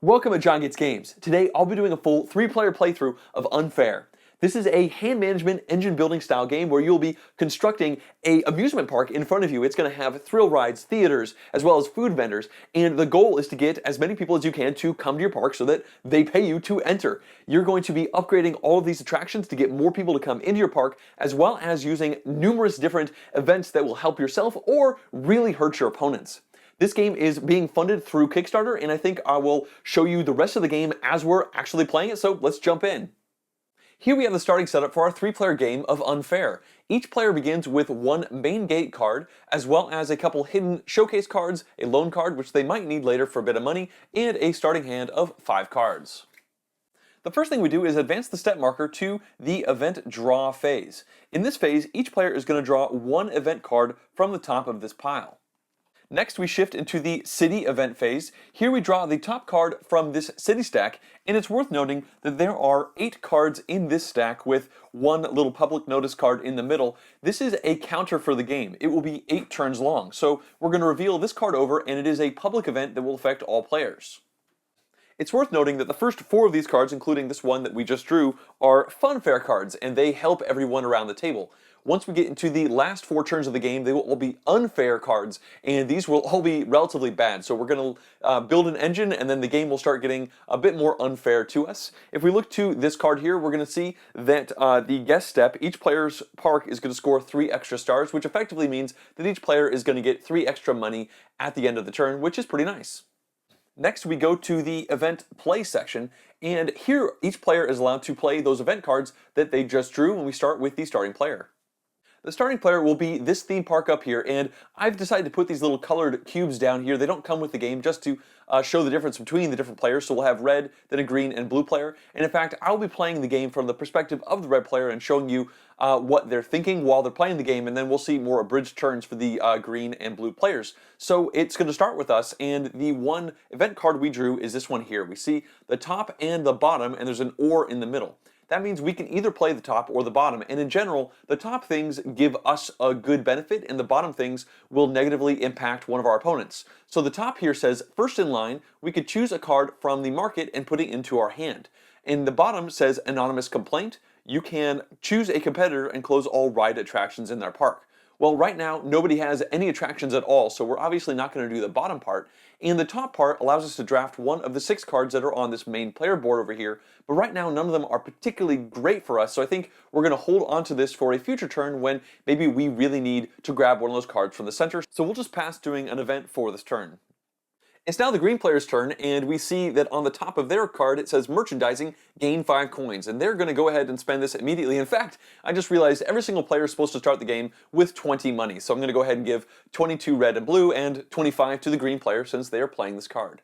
Welcome to John Gets Games. Today I'll be doing a full 3-player playthrough of Unfair. This is a hand management engine building style game where you'll be constructing a amusement park in front of you. It's going to have thrill rides, theaters, as well as food vendors, and the goal is to get as many people as you can to come to your park so that they pay you to enter. You're going to be upgrading all of these attractions to get more people to come into your park, as well as using numerous different events that will help yourself or really hurt your opponents. This game is being funded through Kickstarter, and I think I will show you the rest of the game as we're actually playing it, so let's jump in. Here we have the starting setup for our 3-player game of Unfair. Each player begins with one main gate card, as well as a couple hidden showcase cards, a loan card which they might need later for a bit of money, and a starting hand of 5 cards. The first thing we do is advance the step marker to the event draw phase. In this phase, each player is going to draw one event card from the top of this pile. Next, we shift into the city event phase. Here we draw the top card from this city stack, and it's worth noting that there are 8 cards in this stack with one little public notice card in the middle. This is a counter for the game. It will be 8 turns long. So we're going to reveal this card over, and it is a public event that will affect all players. It's worth noting that the first 4 of these cards, including this one that we just drew, are Funfair cards, and they help everyone around the table. Once we get into the last 4 turns of the game, they will all be unfair cards, and these will all be relatively bad. So we're going to build an engine, and then the game will start getting a bit more unfair to us. If we look to this card here, we're going to see that the guest step, each player's park is going to score 3 extra stars, which effectively means that each player is going to get 3 extra money at the end of the turn, which is pretty nice. Next, we go to the event play section, and here each player is allowed to play those event cards that they just drew, and we start with the starting player. The starting player will be this theme park up here, and I've decided to put these little colored cubes down here. They don't come with the game, just to show the difference between the different players. So we'll have red, then a green and blue player. And in fact, I'll be playing the game from the perspective of the red player and showing you what they're thinking while they're playing the game, and then we'll see more abridged turns for the green and blue players. So it's going to start with us, and the one event card we drew is this one here. We see the top and the bottom, and there's an or in the middle. That means we can either play the top or the bottom, and in general, the top things give us a good benefit, and the bottom things will negatively impact one of our opponents. So the top here says, first in line, we could choose a card from the market and put it into our hand. And the bottom says, anonymous complaint. You can choose a competitor and close all ride attractions in their park. Well, right now, nobody has any attractions at all, so we're obviously not going to do the bottom part. And the top part allows us to draft one of the 6 cards that are on this main player board over here, but right now none of them are particularly great for us, so I think we're going to hold on to this for a future turn when maybe we really need to grab one of those cards from the center. So we'll just pass doing an event for this turn. It's now the green player's turn, and we see that on the top of their card it says merchandising, gain 5 coins, and they're going to go ahead and spend this immediately. In fact, I just realized every single player is supposed to start the game with 20 money, so I'm going to go ahead and give 22 red and blue and 25 to the green player since they are playing this card.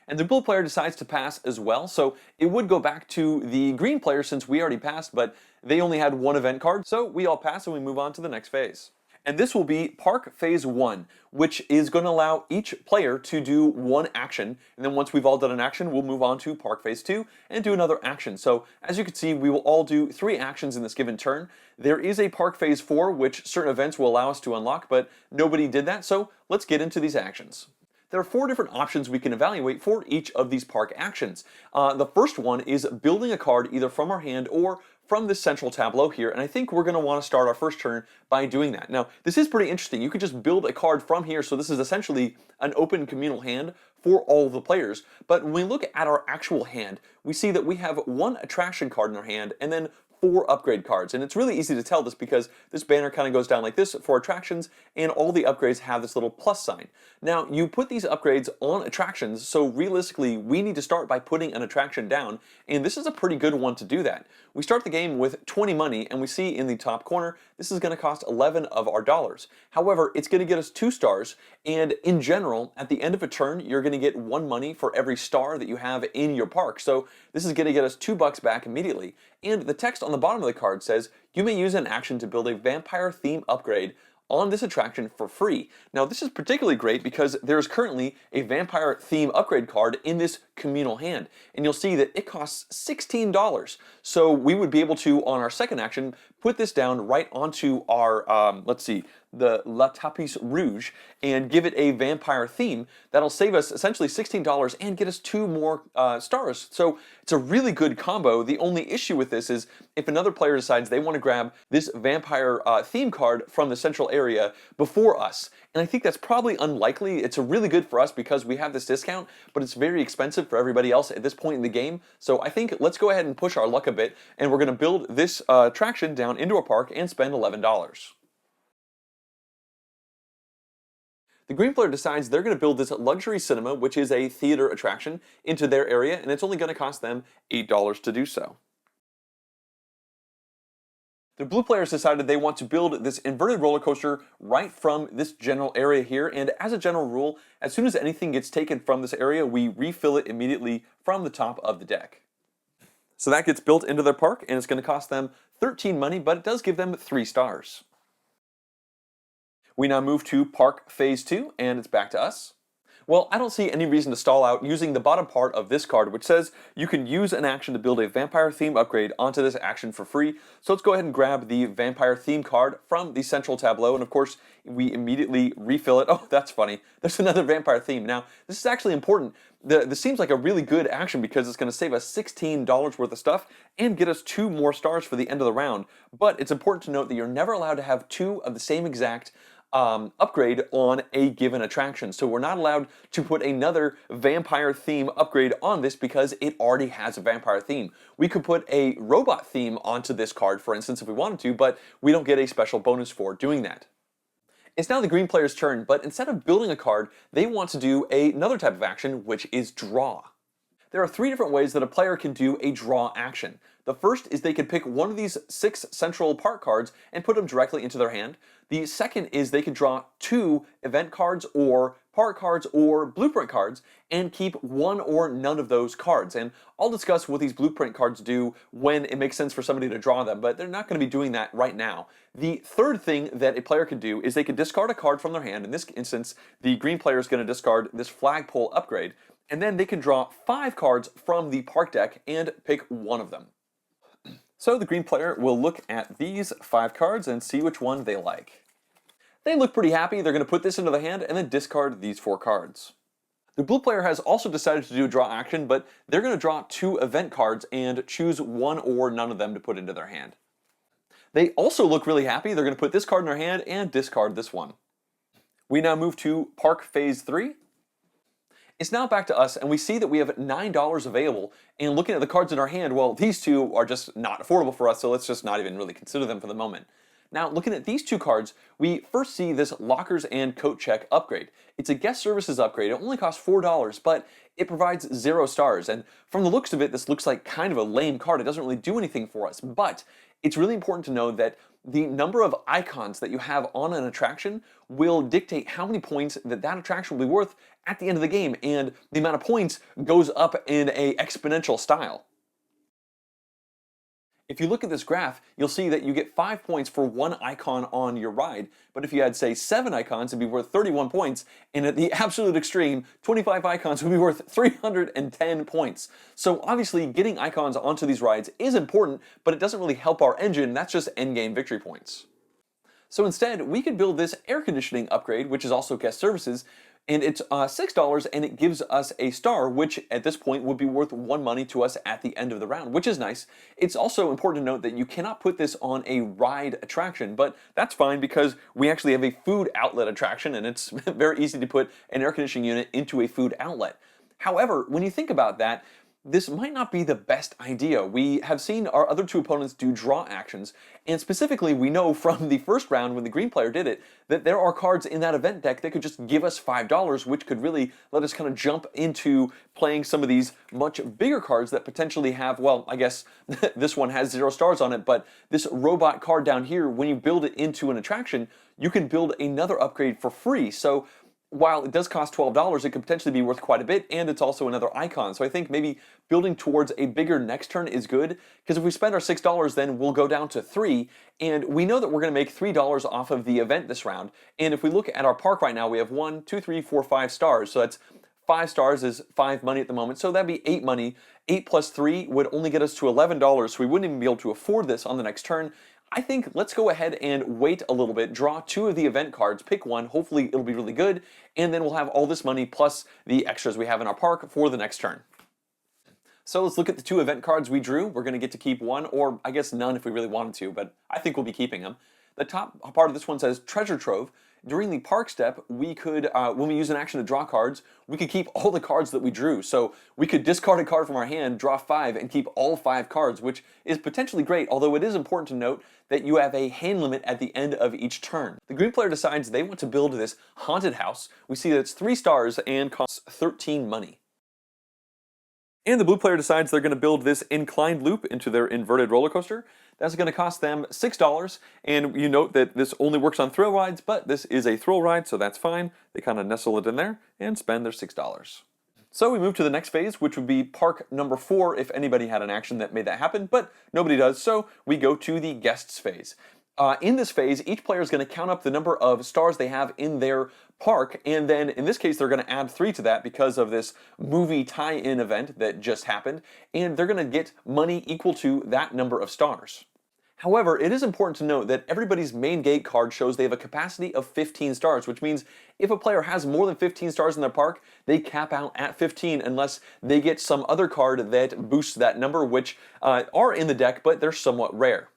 And the blue player decides to pass as well, so it would go back to the green player since we already passed, but they only had one event card, so we all pass and we move on to the next phase. And this will be Park Phase 1, which is going to allow each player to do one action. And then once we've all done an action, we'll move on to Park Phase 2 and do another action. So as you can see, we will all do 3 actions in this given turn. There is a Park Phase 4, which certain events will allow us to unlock, but nobody did that, so let's get into these actions. There are 4 different options we can evaluate for each of these park actions. The first one is building a card either from our hand or from this central tableau here, and I think we're going to want to start our first turn by doing that. Now, this is pretty interesting. You could just build a card from here, so this is essentially an open communal hand for all of the players. But when we look at our actual hand, we see that we have 1 attraction card in our hand and then 4 upgrade cards. And it's really easy to tell this because this banner kind of goes down like this for attractions, and all the upgrades have this little plus sign. Now, you put these upgrades on attractions, so realistically, we need to start by putting an attraction down, and this is a pretty good one to do that. We start the game with 20 money, and we see in the top corner, this is going to cost 11 of our dollars. However, it's going to get us 2 stars, and in general, at the end of a turn, you're going to get 1 money for every star that you have in your park. So this is going to get us $2 back immediately. And the text on the bottom of the card says, you may use an action to build a vampire theme upgrade on this attraction for free. Now this is particularly great because there is currently a vampire theme upgrade card in this communal hand, and you'll see that it costs $16. So we would be able to, on our second action, put this down right onto our, let's see, the La Tapis Rouge, and give it a vampire theme. That'll save us essentially $16 and get us 2 more stars. So it's a really good combo. The only issue with this is if another player decides they want to grab this vampire theme card from the central area before us. And I think that's probably unlikely. It's really good for us because we have this discount, but it's very expensive for everybody else at this point in the game. So I think let's go ahead and push our luck a bit, and we're going to build this attraction down into a park and spend $11. The green player decides they're going to build this luxury cinema, which is a theater attraction, into their area, and it's only going to cost them $8 to do so. The blue players decided they want to build this inverted roller coaster right from this general area here, and as a general rule, as soon as anything gets taken from this area, we refill it immediately from the top of the deck. So that gets built into their park, and it's going to cost them 13 money, but it does give them 3 stars. We now move to Park Phase 2, and it's back to us. Well, I don't see any reason to stall out using the bottom part of this card, which says you can use an action to build a vampire theme upgrade onto this action for free. So let's go ahead and grab the vampire theme card from the central tableau, and of course, we immediately refill it. Oh, that's funny. There's another vampire theme. Now, this is actually important. This seems like a really good action because it's going to save us $16 worth of stuff and get us 2 more stars for the end of the round. But it's important to note that you're never allowed to have 2 of the same exact upgrade on a given attraction. So we're not allowed to put another vampire theme upgrade on this because it already has a vampire theme. We could put a robot theme onto this card, for instance, if we wanted to, but we don't get a special bonus for doing that. It's now the green player's turn, but instead of building a card, they want to do another type of action, which is draw. There are 3 different ways that a player can do a draw action. The first is they can pick one of these 6 central park cards and put them directly into their hand. The second is they can draw 2 event cards or park cards or blueprint cards and keep one or none of those cards. And I'll discuss what these blueprint cards do when it makes sense for somebody to draw them, but they're not going to be doing that right now. The third thing that a player can do is they can discard a card from their hand. In this instance, the green player is going to discard this flagpole upgrade, and then they can draw 5 cards from the park deck and pick one of them. So the green player will look at these 5 cards and see which one they like. They look pretty happy. They're going to put this into the hand and then discard these 4 cards. The blue player has also decided to do a draw action, but they're going to draw 2 event cards and choose one or none of them to put into their hand. They also look really happy. They're going to put this card in their hand and discard this one. We now move to Park Phase 3. It's now back to us, and we see that we have $9 available, and looking at the cards in our hand, well, these 2 are just not affordable for us, so let's just not even really consider them for the moment. Now, looking at these 2 cards, we first see this Lockers and Coat Check upgrade. It's a guest services upgrade. It only costs $4, but it provides 0 stars, and from the looks of it, this looks like kind of a lame card. It doesn't really do anything for us, but it's really important to know that the number of icons that you have on an attraction will dictate how many points that attraction will be worth at the end of the game, and the amount of points goes up in an exponential style. If you look at this graph, you'll see that you get 5 points for 1 icon on your ride, but if you had, say, 7 icons, it'd be worth 31 points, and at the absolute extreme, 25 icons would be worth 310 points. So obviously, getting icons onto these rides is important, but it doesn't really help our engine. That's just endgame victory points. So instead, we could build this air conditioning upgrade, which is also guest services, and it's $6, and it gives us a star, which at this point would be worth 1 money to us at the end of the round, which is nice. It's also important to note that you cannot put this on a ride attraction, but that's fine because we actually have a food outlet attraction, and it's very easy to put an air conditioning unit into a food outlet. However, when you think about that, this might not be the best idea. We have seen our other 2 opponents do draw actions, and specifically we know from the first round when the green player did it, that there are cards in that event deck that could just give us $5, which could really let us kind of jump into playing some of these much bigger cards that potentially have, well, I guess this one has 0 stars on it, but this robot card down here, when you build it into an attraction, you can build another upgrade for free. So while it does cost $12, it could potentially be worth quite a bit, and it's also another icon. So I think maybe building towards a bigger next turn is good, because if we spend our $6, then we'll go down to 3, and we know that we're going to make $3 off of the event this round. And if we look at our park right now, we have 1, 2, 3, 4, 5 stars. So that's 5 stars is 5 money at the moment, so that'd be 8 money. 8 plus 3 would only get us to $11, so we wouldn't even be able to afford this on the next turn. I think let's go ahead and wait a little bit, draw 2 of the event cards, pick one, hopefully it'll be really good, and then we'll have all this money plus the extras we have in our park for the next turn. So let's look at the 2 event cards we drew. We're going to get to keep one, or I guess none if we really wanted to, but I think we'll be keeping them. The top part of this one says Treasure Trove. During the park step, we could, when we use an action to draw cards, we could keep all the cards that we drew. So we could discard a card from our hand, draw 5, and keep all 5 cards, which is potentially great, although it is important to note that you have a hand limit at the end of each turn. The green player decides they want to build this haunted house. We see that it's 3 stars and costs 13 money. And the blue player decides they're going to build this inclined loop into their inverted roller coaster. That's going to cost them $6, and you note that this only works on thrill rides, but this is a thrill ride, so that's fine. They kind of nestle it in there and spend their $6. So we move to the next phase, which would be park number 4 if anybody had an action that made that happen, but nobody does, so we go to the guests phase. In this phase, each player is going to count up the number of stars they have in their park, and then in this case they're going to add 3 to that because of this movie tie-in event that just happened, and they're going to get money equal to that number of stars. However, it is important to note that everybody's main gate card shows they have a capacity of 15 stars, which means if a player has more than 15 stars in their park, they cap out at 15 unless they get some other card that boosts that number, which are in the deck, but they're somewhat rare.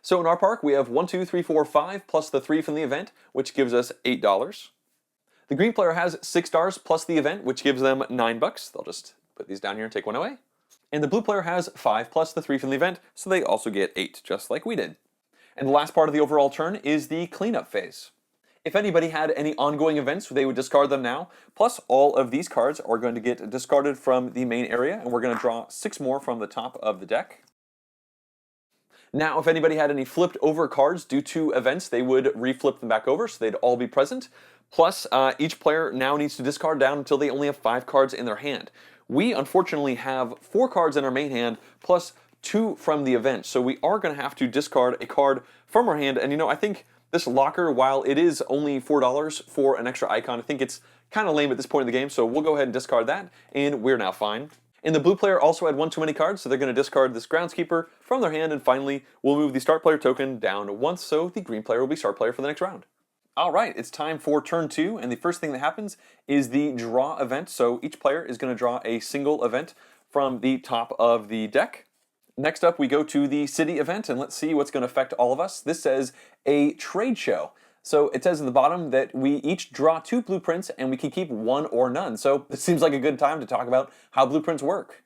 So in our park, we have 1, 2, 3, 4, 5 plus the 3 from the event, which gives us $8. The green player has 6 stars plus the event, which gives them $9. They'll just put these down here and take one away. And the blue player has 5 plus the 3 from the event, so they also get 8, just like we did. And the last part of the overall turn is the cleanup phase. If anybody had any ongoing events, they would discard them now, plus all of these cards are going to get discarded from the main area, and we're going to draw 6 more from the top of the deck. Now, if anybody had any flipped over cards due to events, they would reflip them back over, so they'd all be present. Plus, each player now needs to discard down until they only have 5 cards in their hand. We, unfortunately, have 4 cards in our main hand, plus 2 from the event, so we are going to have to discard a card from our hand, and you know, I think this locker, while it is only $4 for an extra icon, I think it's kind of lame at this point in the game, so we'll go ahead and discard that, and we're now fine. And the blue player also had 1 too many cards, so they're going to discard this groundskeeper from their hand, and finally, we'll move the start player token down once, so the green player will be start player for the next round. Alright, it's time for turn 2, and the first thing that happens is the draw event, so each player is going to draw a single event from the top of the deck. Next up, we go to the city event, and let's see what's going to affect all of us. This says a trade show. So it says at the bottom that we each draw 2 blueprints and we can keep 1 or none. So it seems like a good time to talk about how blueprints work.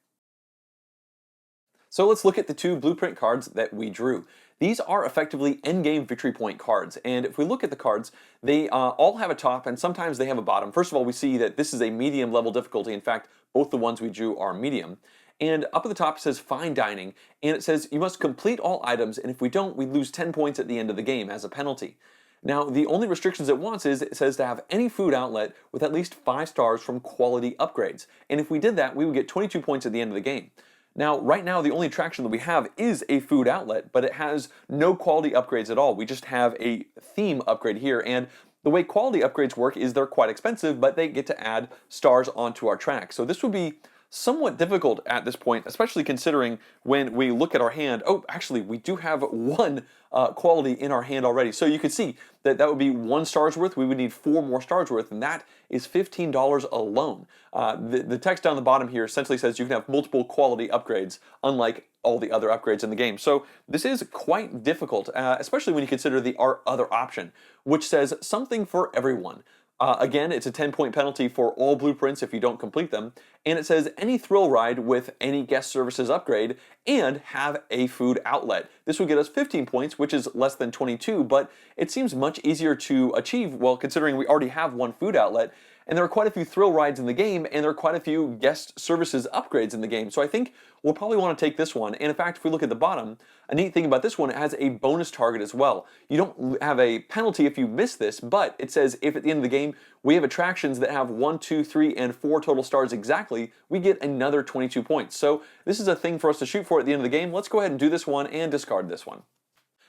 So let's look at the 2 blueprint cards that we drew. These are effectively endgame victory point cards, and if we look at the cards, they all have a top and sometimes they have a bottom. First of all, we see that this is a medium level difficulty. In fact, both the ones we drew are medium. And up at the top it says fine dining, and it says you must complete all items, and if we don't, we lose 10 points at the end of the game as a penalty. Now, the only restrictions it wants is it says to have any food outlet with at least 5 stars from quality upgrades. And if we did that, we would get 22 points at the end of the game. Now, right now, the only attraction that we have is a food outlet, but it has no quality upgrades at all. We just have a theme upgrade here, and the way quality upgrades work is they're quite expensive, but they get to add stars onto our track. So this would be somewhat difficult at this point, especially considering when we look at our hand. Oh, actually, we do have 1 quality in our hand already. So you can see that that would be 1 star's worth. We would need 4 more stars worth, and that is $15 alone. The text down the bottom here essentially says you can have multiple quality upgrades, unlike all the other upgrades in the game. So this is quite difficult, especially when you consider the other option, which says something for everyone. Again, it's a 10-point penalty for all blueprints if you don't complete them, and it says any thrill ride with any guest services upgrade and have a food outlet. This would get us 15 points, which is less than 22, but it seems much easier to achieve, well, considering we already have 1 food outlet, and there are quite a few thrill rides in the game, and there are quite a few guest services upgrades in the game, so I think we'll probably want to take this one. And in fact, if we look at the bottom, a neat thing about this one, it has a bonus target as well. You don't have a penalty if you miss this, but it says if at the end of the game we have attractions that have 1, 2, 3, and 4 total stars exactly, we get another 22 points. So this is a thing for us to shoot for at the end of the game. Let's go ahead and do this one and discard this one.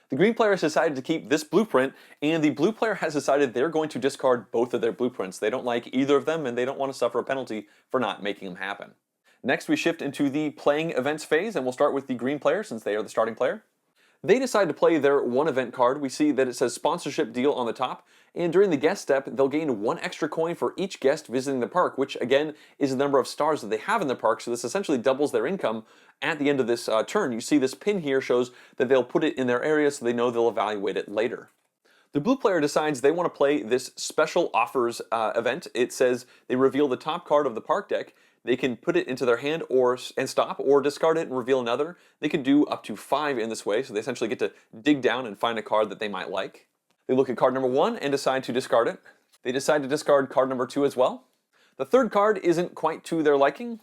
The green player has decided to keep this blueprint, and the blue player has decided they're going to discard both of their blueprints. They don't like either of them, and they don't want to suffer a penalty for not making them happen. Next, we shift into the playing events phase, and we'll start with the green player since they are the starting player. They decide to play their one event card. We see that it says sponsorship deal on the top, and during the guest step, they'll gain 1 extra coin for each guest visiting the park, which again is the number of stars that they have in the park, so this essentially doubles their income at the end of this turn. You see this pin here shows that they'll put it in their area so they know they'll evaluate it later. The blue player decides they want to play this special offers event. It says they reveal the top card of the park deck. They can put it into their hand and stop, or discard it and reveal another. They can do up to 5 in this way, so they essentially get to dig down and find a card that they might like. They look at card number 1 and decide to discard it. They decide to discard card number 2 as well. The third card isn't quite to their liking.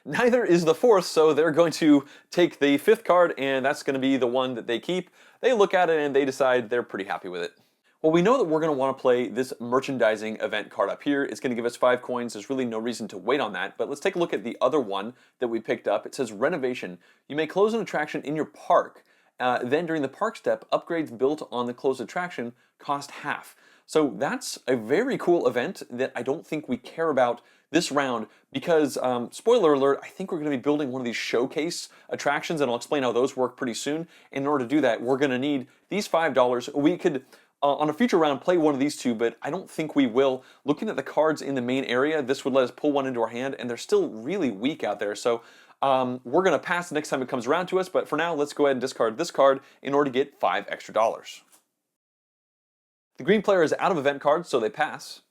Neither is the fourth, so they're going to take the 5th card, and that's going to be the one that they keep. They look at it and they decide they're pretty happy with it. Well, we know that we're going to want to play this merchandising event card up here. It's going to give us 5 coins. There's really no reason to wait on that, but let's take a look at the other one that we picked up. It says renovation. You may close an attraction in your park. Then during the park step, upgrades built on the closed attraction cost half. So that's a very cool event that I don't think we care about this round because, spoiler alert, I think we're going to be building one of these showcase attractions, and I'll explain how those work pretty soon. In order to do that, we're going to need these $5. We could on a future round play one of these 2, but I don't think we will. Looking at the cards in the main area, this would let us pull one into our hand, and they're still really weak out there. So we're going to pass the next time it comes around to us, but for now, let's go ahead and discard this card in order to get 5 extra dollars. The green player is out of event cards, so they pass.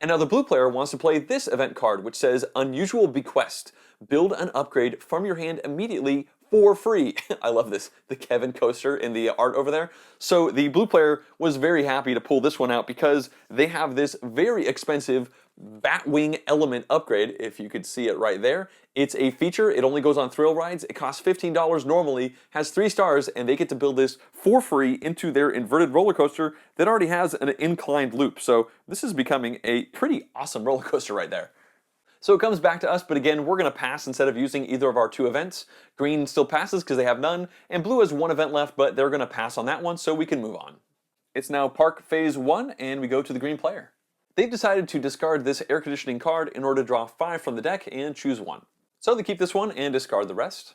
And now the blue player wants to play this event card, which says Unusual Bequest. Build an upgrade from your hand immediately for free. I love this, the Kevin coaster in the art over there. So the blue player was very happy to pull this one out because they have this very expensive Batwing element upgrade, if you could see it right there. It's a feature, it only goes on thrill rides, it costs $15 normally, has 3 stars, and they get to build this for free into their inverted roller coaster that already has an inclined loop. So this is becoming a pretty awesome roller coaster right there. So it comes back to us, but again, we're going to pass instead of using either of our 2 events. Green still passes because they have none, and blue has 1 event left, but they're going to pass on that one, so we can move on. It's now Park Phase 1, and we go to the green player. They've decided to discard this air conditioning card in order to draw 5 from the deck and choose 1. So they keep this one and discard the rest.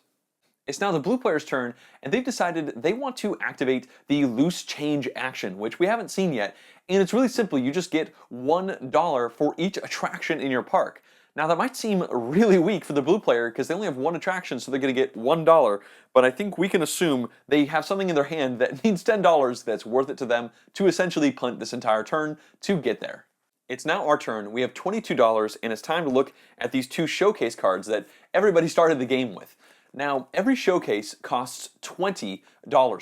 It's now the blue player's turn, and they've decided they want to activate the loose change action, which we haven't seen yet, and it's really simple. You just get $1 for each attraction in your park. Now that might seem really weak for the blue player because they only have 1 attraction, so they're going to get $1, but I think we can assume they have something in their hand that needs $10 that's worth it to them to essentially punt this entire turn to get there. It's now our turn. We have $22, and it's time to look at these 2 showcase cards that everybody started the game with. Now, every showcase costs $20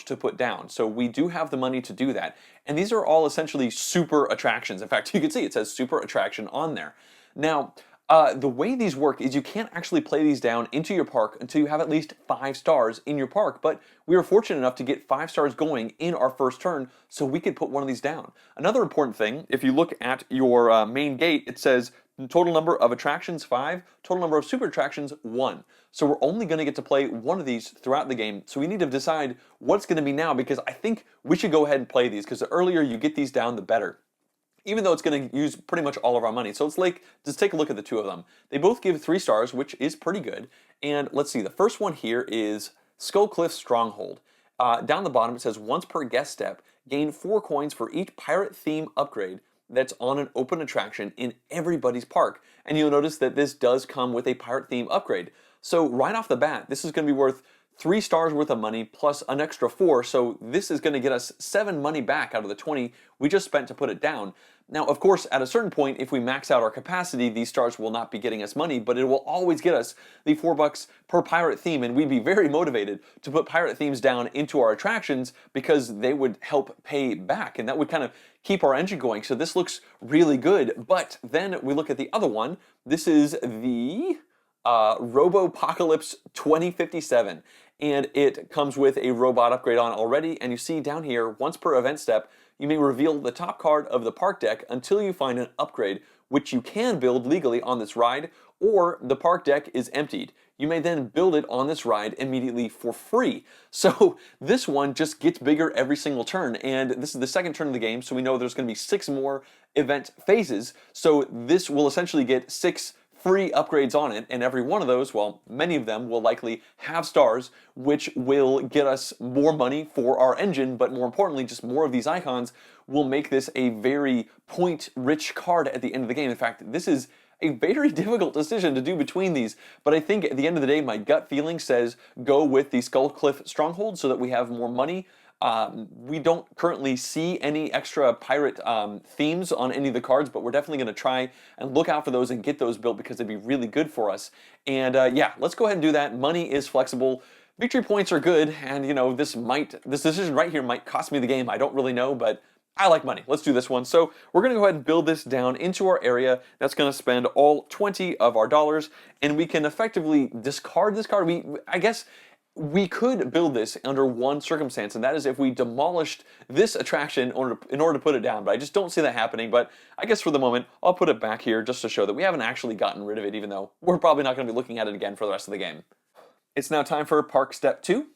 to put down, so we do have the money to do that. And these are all essentially super attractions. In fact, you can see it says super attraction on there. Now, the way these work is you can't actually play these down into your park until you have at least 5 stars in your park, but we were fortunate enough to get 5 stars going in our first turn, so we could put one of these down. Another important thing, if you look at your main gate, it says total number of attractions 5, total number of super attractions 1. So we're only going to get to play one of these throughout the game, so we need to decide what's going to be now, because I think we should go ahead and play these, because the earlier you get these down, the better. Even though it's going to use pretty much all of our money. So it's like, just take a look at the 2 of them. They both give 3 stars, which is pretty good. And let's see, the first one here is Skull Cliff Stronghold. Down the bottom it says, once per guest step, gain 4 coins for each pirate theme upgrade that's on an open attraction in everybody's park. And you'll notice that this does come with a pirate theme upgrade. So right off the bat, this is going to be worth 3 stars worth of money plus an extra 4, so this is going to get us 7 money back out of the 20 we just spent to put it down. Now, of course, at a certain point, if we max out our capacity, these stars will not be getting us money, but it will always get us the $4 per pirate theme, and we'd be very motivated to put pirate themes down into our attractions because they would help pay back, and that would kind of keep our engine going. So this looks really good, but then we look at the other one. This is the Robopocalypse 2057, and it comes with a robot upgrade on already, and you see down here, once per event step, you may reveal the top card of the park deck until you find an upgrade, which you can build legally on this ride, or the park deck is emptied. You may then build it on this ride immediately for free. So this one just gets bigger every single turn, and this is the second turn of the game, so we know there's going to be 6 more event phases, so this will essentially get 6 free upgrades on it, and every one of those, well, many of them will likely have stars, which will get us more money for our engine, but more importantly, just more of these icons will make this a very point-rich card at the end of the game. In fact, this is a very difficult decision to do between these, but I think at the end of the day, my gut feeling says go with the Skullcliff Stronghold so that we have more money. We don't currently see any extra pirate themes on any of the cards, but we're definitely going to try and look out for those and get those built because they'd be really good for us. And yeah, let's go ahead and do that. Money is flexible. Victory points are good, and you know, this decision right here might cost me the game. I don't really know, but I like money. Let's do this one. So we're going to go ahead and build this down into our area. That's going to spend all 20 of our dollars, and we can effectively discard this card. I guess we could build this under one circumstance, and that is if we demolished this attraction in order to put it down, but I just don't see that happening. But I guess for the moment, I'll put it back here just to show that we haven't actually gotten rid of it, even though we're probably not going to be looking at it again for the rest of the game. It's now time for Park Step 2.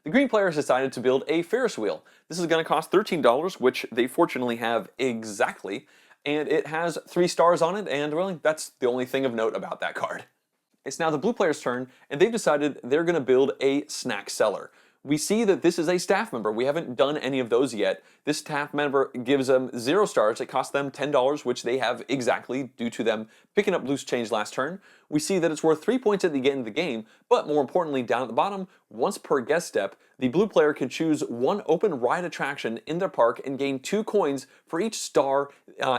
The green player has decided to build a Ferris wheel. This is going to cost $13, which they fortunately have exactly, and it has 3 stars on it, and really, that's the only thing of note about that card. It's now the blue player's turn, and they've decided they're going to build a snack cellar. We see that this is a staff member. We haven't done any of those yet. This staff member gives them 0 stars. It costs them $10, which they have exactly due to them picking up loose change last turn. We see that it's worth 3 points at the end of the game, but more importantly, down at the bottom, once per guest step, the blue player can choose 1 open ride attraction in their park and gain 2 coins for each star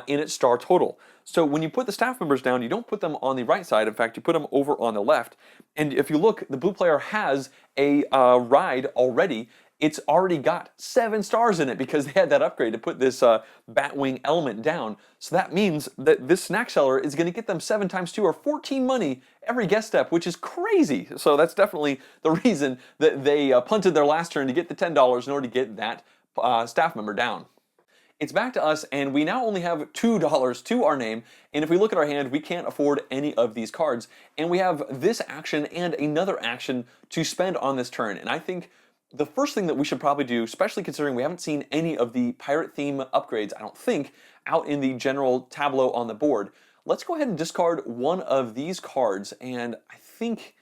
in its star total. So when you put the staff members down, you don't put them on the right side. In fact, you put them over on the left. And if you look, the blue player has a ride already. It's already got 7 stars in it because they had that upgrade to put this Batwing element down. So that means that this snack cellar is going to get them 7 times 2 or 14 money every guest step, which is crazy. So that's definitely the reason that they punted their last turn to get the $10 in order to get that staff member down. It's back to us, and we now only have $2 to our name, and if we look at our hand, we can't afford any of these cards, and we have this action and another action to spend on this turn, and I think the first thing that we should probably do, especially considering we haven't seen any of the pirate theme upgrades, I don't think, out in the general tableau on the board, let's go ahead and discard one of these cards, and I think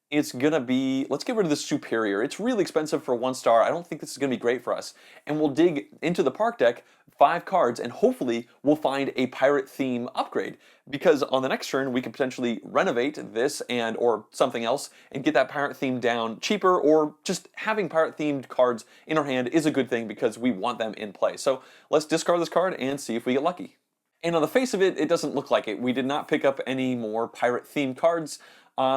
it's gonna be, let's get rid of the Superior. It's really expensive for 1 star. I don't think this is gonna be great for us. And we'll dig into the park deck 5 cards, and hopefully we'll find a pirate theme upgrade. Because on the next turn, we can potentially renovate this or something else and get that pirate theme down cheaper, or just having pirate themed cards in our hand is a good thing because we want them in play. So let's discard this card and see if we get lucky. And on the face of it, it doesn't look like it. We did not pick up any more pirate themed cards.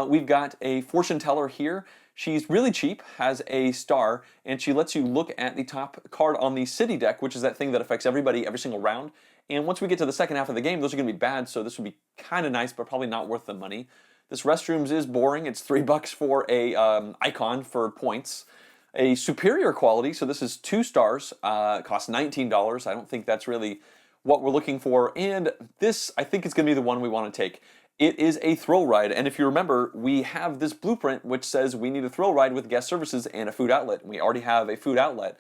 We've got a fortune teller here. She's really cheap, has a star, and she lets you look at the top card on the city deck, which is that thing that affects everybody every single round. And once we get to the second half of the game, those are going to be bad, so this would be kind of nice, but probably not worth the money. This restrooms is boring. It's $3 for a icon for points. A superior quality, so this is 2 stars, costs $19. I don't think that's really what we're looking for, and this, I think, is going to be the one we want to take. It is a thrill ride, and if you remember, we have this blueprint which says we need a thrill ride with guest services and a food outlet. We already have a food outlet.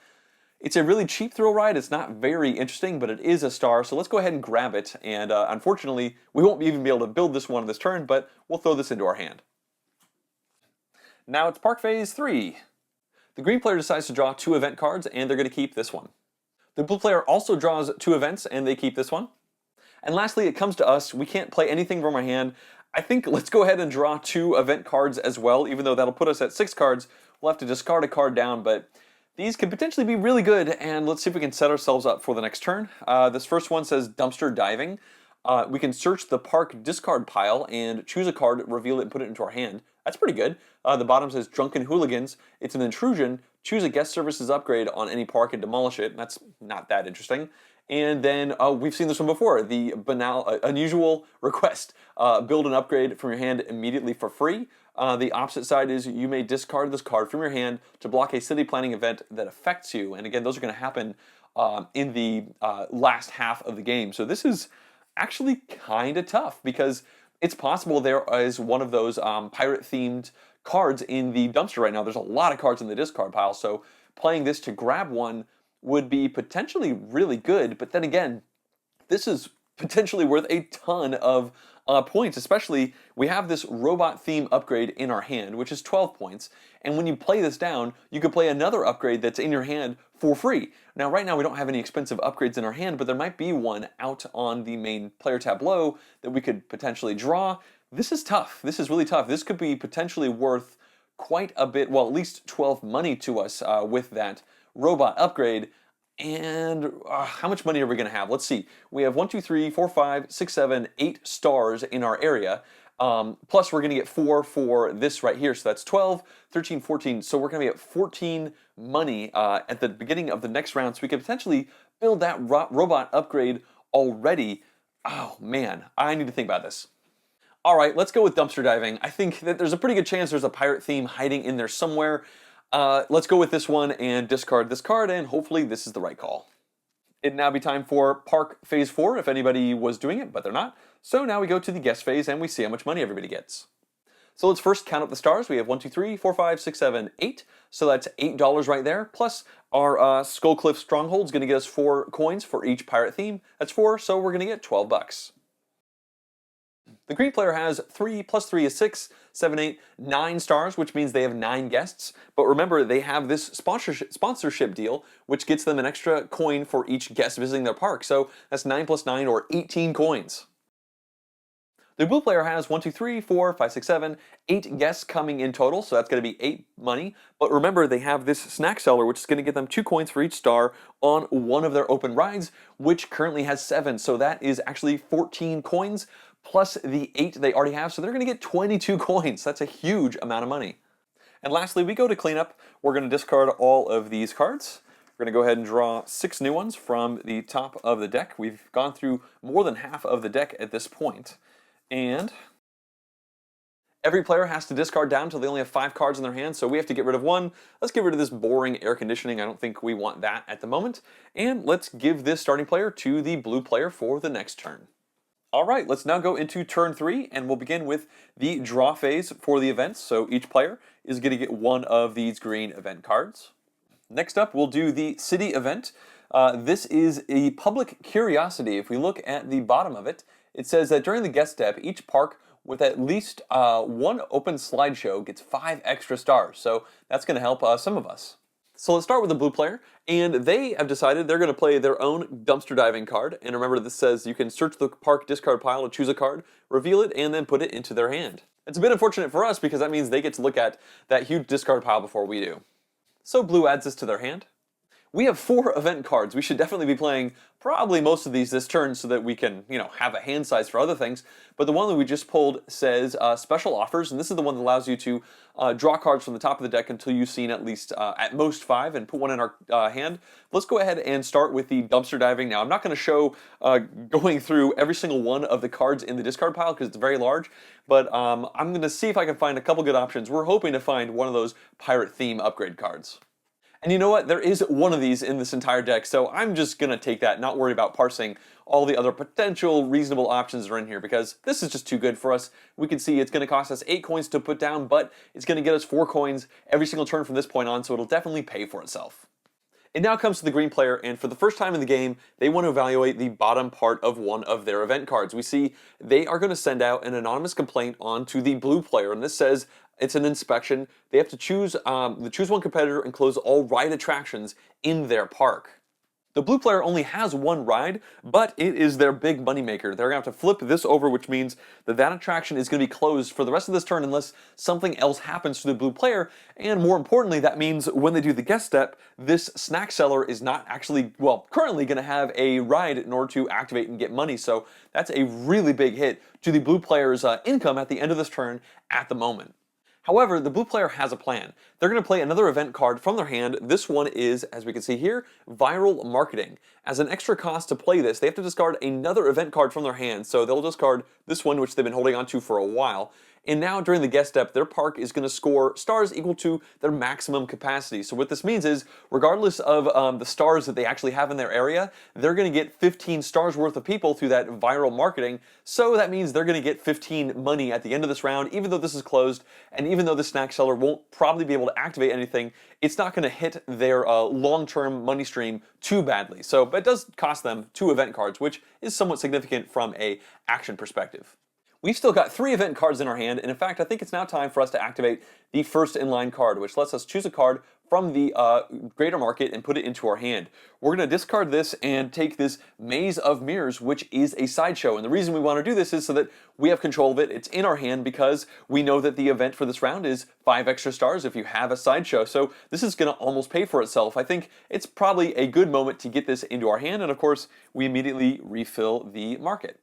It's a really cheap thrill ride. It's not very interesting, but it is a star, so let's go ahead and grab it. And unfortunately, we won't even be able to build this one this turn, but we'll throw this into our hand. Now it's Park Phase 3. The green player decides to draw 2 event cards, and they're going to keep this one. The blue player also draws 2 events, and they keep this one. And lastly, it comes to us. We can't play anything from our hand. I think let's go ahead and draw 2 event cards as well, even though that'll put us at 6 cards. We'll have to discard a card down, but these could potentially be really good, and let's see if we can set ourselves up for the next turn. This first one says Dumpster Diving. We can search the park discard pile and choose a card, reveal it, and put it into our hand. That's pretty good. The bottom says Drunken Hooligans. It's an intrusion. Choose a guest services upgrade on any park and demolish it. That's not that interesting. And then we've seen this one before, the unusual request. Build an upgrade from your hand immediately for free. The opposite side is you may discard this card from your hand to block a city planning event that affects you. And again, those are going to happen in the last half of the game. So this is actually kind of tough because it's possible there is one of those pirate-themed cards in the dumpster right now. There's a lot of cards in the discard pile, so playing this to grab one would be potentially really good, but then again, this is potentially worth a ton of points, especially we have this robot theme upgrade in our hand, which is 12 points. And when you play this down, you can play another upgrade that's in your hand for free. Now, right now we don't have any expensive upgrades in our hand, but there might be one out on the main player tableau that we could potentially draw. This is tough. This is really tough. This could be potentially worth quite a bit, well, at least 12 money to us with that robot upgrade. And how much money are we going to have? Let's see. We have 1, 2, 3, 4, 5, 6, 7, 8 stars in our area. Plus, we're going to get 4 for this right here. So that's 12, 13, 14. So we're going to get 14 money at the beginning of the next round. So we could potentially build that robot upgrade already. Oh, man. I need to think about this. All right, let's go with dumpster diving. I think that there's a pretty good chance there's a pirate theme hiding in there somewhere. Let's go with this one and discard this card, and hopefully this is the right call. It'd now be time for Park Phase 4, if anybody was doing it, but they're not. So now we go to the guest phase, and we see how much money everybody gets. So let's first count up the stars. We have 1, 2, 3, 4, 5, 6, 7, 8. So that's $8 right there. Plus our Skull Cliff Stronghold is going to get us 4 coins for each pirate theme. That's 4, so we're going to get 12 bucks. The green player has 3 plus 3 is 6, 7, 8, 9 stars, which means they have 9 guests. But remember, they have this sponsorship deal, which gets them an extra coin for each guest visiting their park. So that's 9 plus 9, or 18 coins. The blue player has 1, 2, 3, 4, 5, 6, 7, 8 guests coming in total, so that's going to be 8 money. But remember, they have this snack seller, which is going to get them 2 coins for each star on one of their open rides, which currently has 7. So that is actually 14 coins. Plus the 8 they already have, so they're going to get 22 coins. That's a huge amount of money. And lastly, we go to cleanup. We're going to discard all of these cards. We're going to go ahead and draw 6 new ones from the top of the deck. We've gone through more than half of the deck at this point. And every player has to discard down until they only have 5 cards in their hand, so we have to get rid of 1. Let's get rid of this boring air conditioning. I don't think we want that at the moment. And let's give this starting player to the blue player for the next turn. All right, let's now go into turn 3, and we'll begin with the draw phase for the events. So each player is going to get 1 of these green event cards. Next up, we'll do the city event. This is a public curiosity. If we look at the bottom of it, it says that during the guest step, each park with at least 1 open slideshow gets 5 extra stars. So that's going to help some of us. So let's start with the blue player, and they have decided they're going to play their own dumpster diving card. And remember, this says you can search the park discard pile to choose a card, reveal it, and then put it into their hand. It's a bit unfortunate for us because that means they get to look at that huge discard pile before we do. So blue adds this to their hand. We have 4 event cards. We should definitely be playing probably most of these this turn so that we can, have a hand size for other things. But the one that we just pulled says special offers, and this is the one that allows you to draw cards from the top of the deck until you've seen at least at most 5 and put one in our hand. Let's go ahead and start with the dumpster diving. Now, I'm not going to show going through every single one of the cards in the discard pile because it's very large, but I'm going to see if I can find a couple good options. We're hoping to find one of those pirate theme upgrade cards. And you know what? There is one of these in this entire deck, so I'm just going to take that, not worry about parsing all the other potential reasonable options that are in here, because this is just too good for us. We can see it's going to cost us 8 coins to put down, but it's going to get us 4 coins every single turn from this point on, so it'll definitely pay for itself. It now comes to the green player, and for the first time in the game, they want to evaluate the bottom part of one of their event cards. We see they are going to send out an anonymous complaint onto the blue player, and this says it's an inspection. They have to choose one competitor and close all ride attractions in their park. The blue player only has 1 ride, but it is their big moneymaker. They're going to have to flip this over, which means that attraction is going to be closed for the rest of this turn unless something else happens to the blue player. And more importantly, that means when they do the guest step, this snack seller is not actually, currently going to have a ride in order to activate and get money. So that's a really big hit to the blue player's income at the end of this turn at the moment. However, the blue player has a plan. They're going to play another event card from their hand. This one is, as we can see here, Viral Marketing. As an extra cost to play this, they have to discard another event card from their hand. So they'll discard this one, which they've been holding onto for a while. And now during the guest step, their park is going to score stars equal to their maximum capacity. So what this means is, regardless of the stars that they actually have in their area, they're going to get 15 stars worth of people through that viral marketing. So that means they're going to get 15 money at the end of this round, even though this is closed, and even though the snack seller won't probably be able to activate anything, it's not going to hit their long-term money stream too badly. So it does cost them 2 event cards, which is somewhat significant from a action perspective. We've still got 3 event cards in our hand, and in fact, I think it's now time for us to activate the first in-line card, which lets us choose a card from the greater market and put it into our hand. We're going to discard this and take this Maze of Mirrors, which is a sideshow. And the reason we want to do this is so that we have control of it. It's in our hand because we know that the event for this round is 5 extra stars if you have a sideshow. So this is going to almost pay for itself. I think it's probably a good moment to get this into our hand, and of course, we immediately refill the market.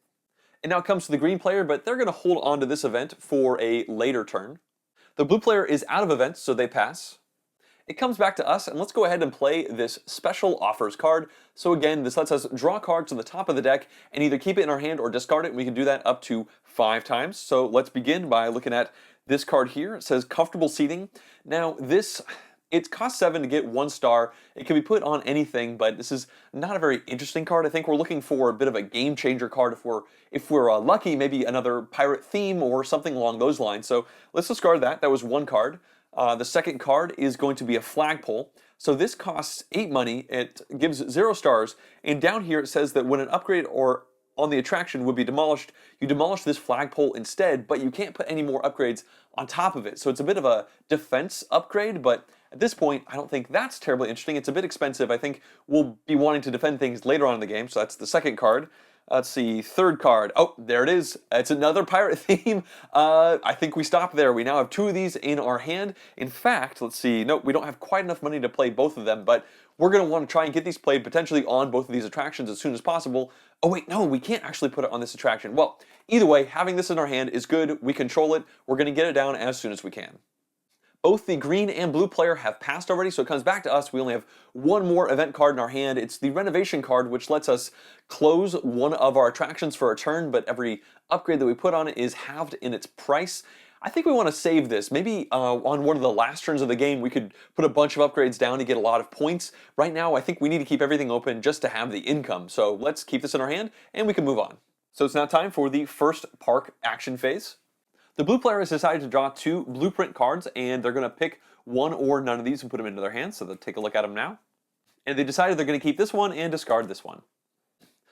And now it comes to the green player, but they're going to hold on to this event for a later turn. The blue player is out of events, so they pass. It comes back to us, and let's go ahead and play this special offers card. So again, this lets us draw cards to the top of the deck and either keep it in our hand or discard it. We can do that up to 5 times. So let's begin by looking at this card here. It says Comfortable Seating. Now it costs 7 to get 1 star. It can be put on anything, but this is not a very interesting card. I think we're looking for a bit of a game changer card. If we're lucky, maybe another pirate theme or something along those lines. So let's discard that. That was 1 card. The second card is going to be a flagpole. So this costs 8 money. It gives 0 stars. And down here it says that when an upgrade or on the attraction would be demolished, you demolish this flagpole instead, but you can't put any more upgrades on top of it. So it's a bit of a defense upgrade, but at this point, I don't think that's terribly interesting. It's a bit expensive. I think we'll be wanting to defend things later on in the game, so that's the second card. Let's see, third card. Oh, there it is. It's another pirate theme. I think we stop there. We now have 2 of these in our hand. In fact, let's see. No, we don't have quite enough money to play both of them, but we're going to want to try and get these played potentially on both of these attractions as soon as possible. Oh wait, no, we can't actually put it on this attraction. Well, either way, having this in our hand is good. We control it. We're going to get it down as soon as we can. Both the green and blue player have passed already, so it comes back to us. We only have 1 more event card in our hand. It's the renovation card, which lets us close one of our attractions for a turn, but every upgrade that we put on it is halved in its price. I think we want to save this. Maybe on one of the last turns of the game, we could put a bunch of upgrades down to get a lot of points. Right now, I think we need to keep everything open just to have the income. So let's keep this in our hand, and we can move on. So it's now time for the first park action phase. The blue player has decided to draw 2 blueprint cards, and they're going to pick one or none of these and put them into their hands, so they'll take a look at them now. And they decided they're going to keep this one and discard this one.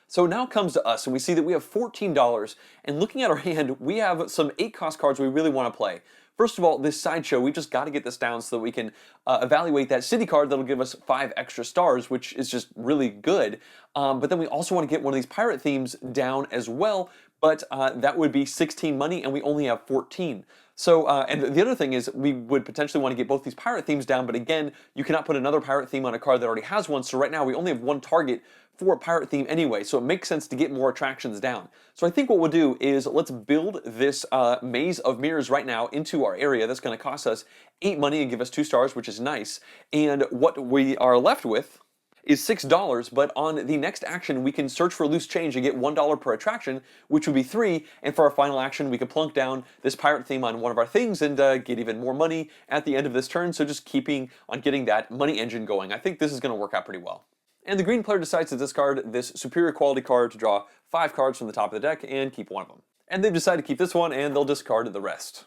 So now it comes to us, and we see that we have $14, and looking at our hand, we have some 8-cost cards we really want to play. First of all, this sideshow, we just got to get this down so that we can evaluate that city card that'll give us 5 extra stars, which is just really good. But then we also want to get one of these pirate themes down as well, but that would be 16 money, and we only have 14. So, and the other thing is we would potentially want to get both these pirate themes down, but again, you cannot put another pirate theme on a card that already has one, so right now we only have 1 target for a pirate theme anyway, so it makes sense to get more attractions down. So I think what we'll do is let's build this Maze of Mirrors right now into our area. That's going to cost us 8 money and give us 2 stars, which is nice. And what we are left with is $6, but on the next action we can search for loose change and get $1 per attraction, which would be 3, and for our final action we could plunk down this pirate theme on one of our things and get even more money at the end of this turn, so just keeping on getting that money engine going. I think this is going to work out pretty well. And the green player decides to discard this superior quality card to draw 5 cards from the top of the deck and keep one of them. And they've decided to keep this one, and they'll discard the rest.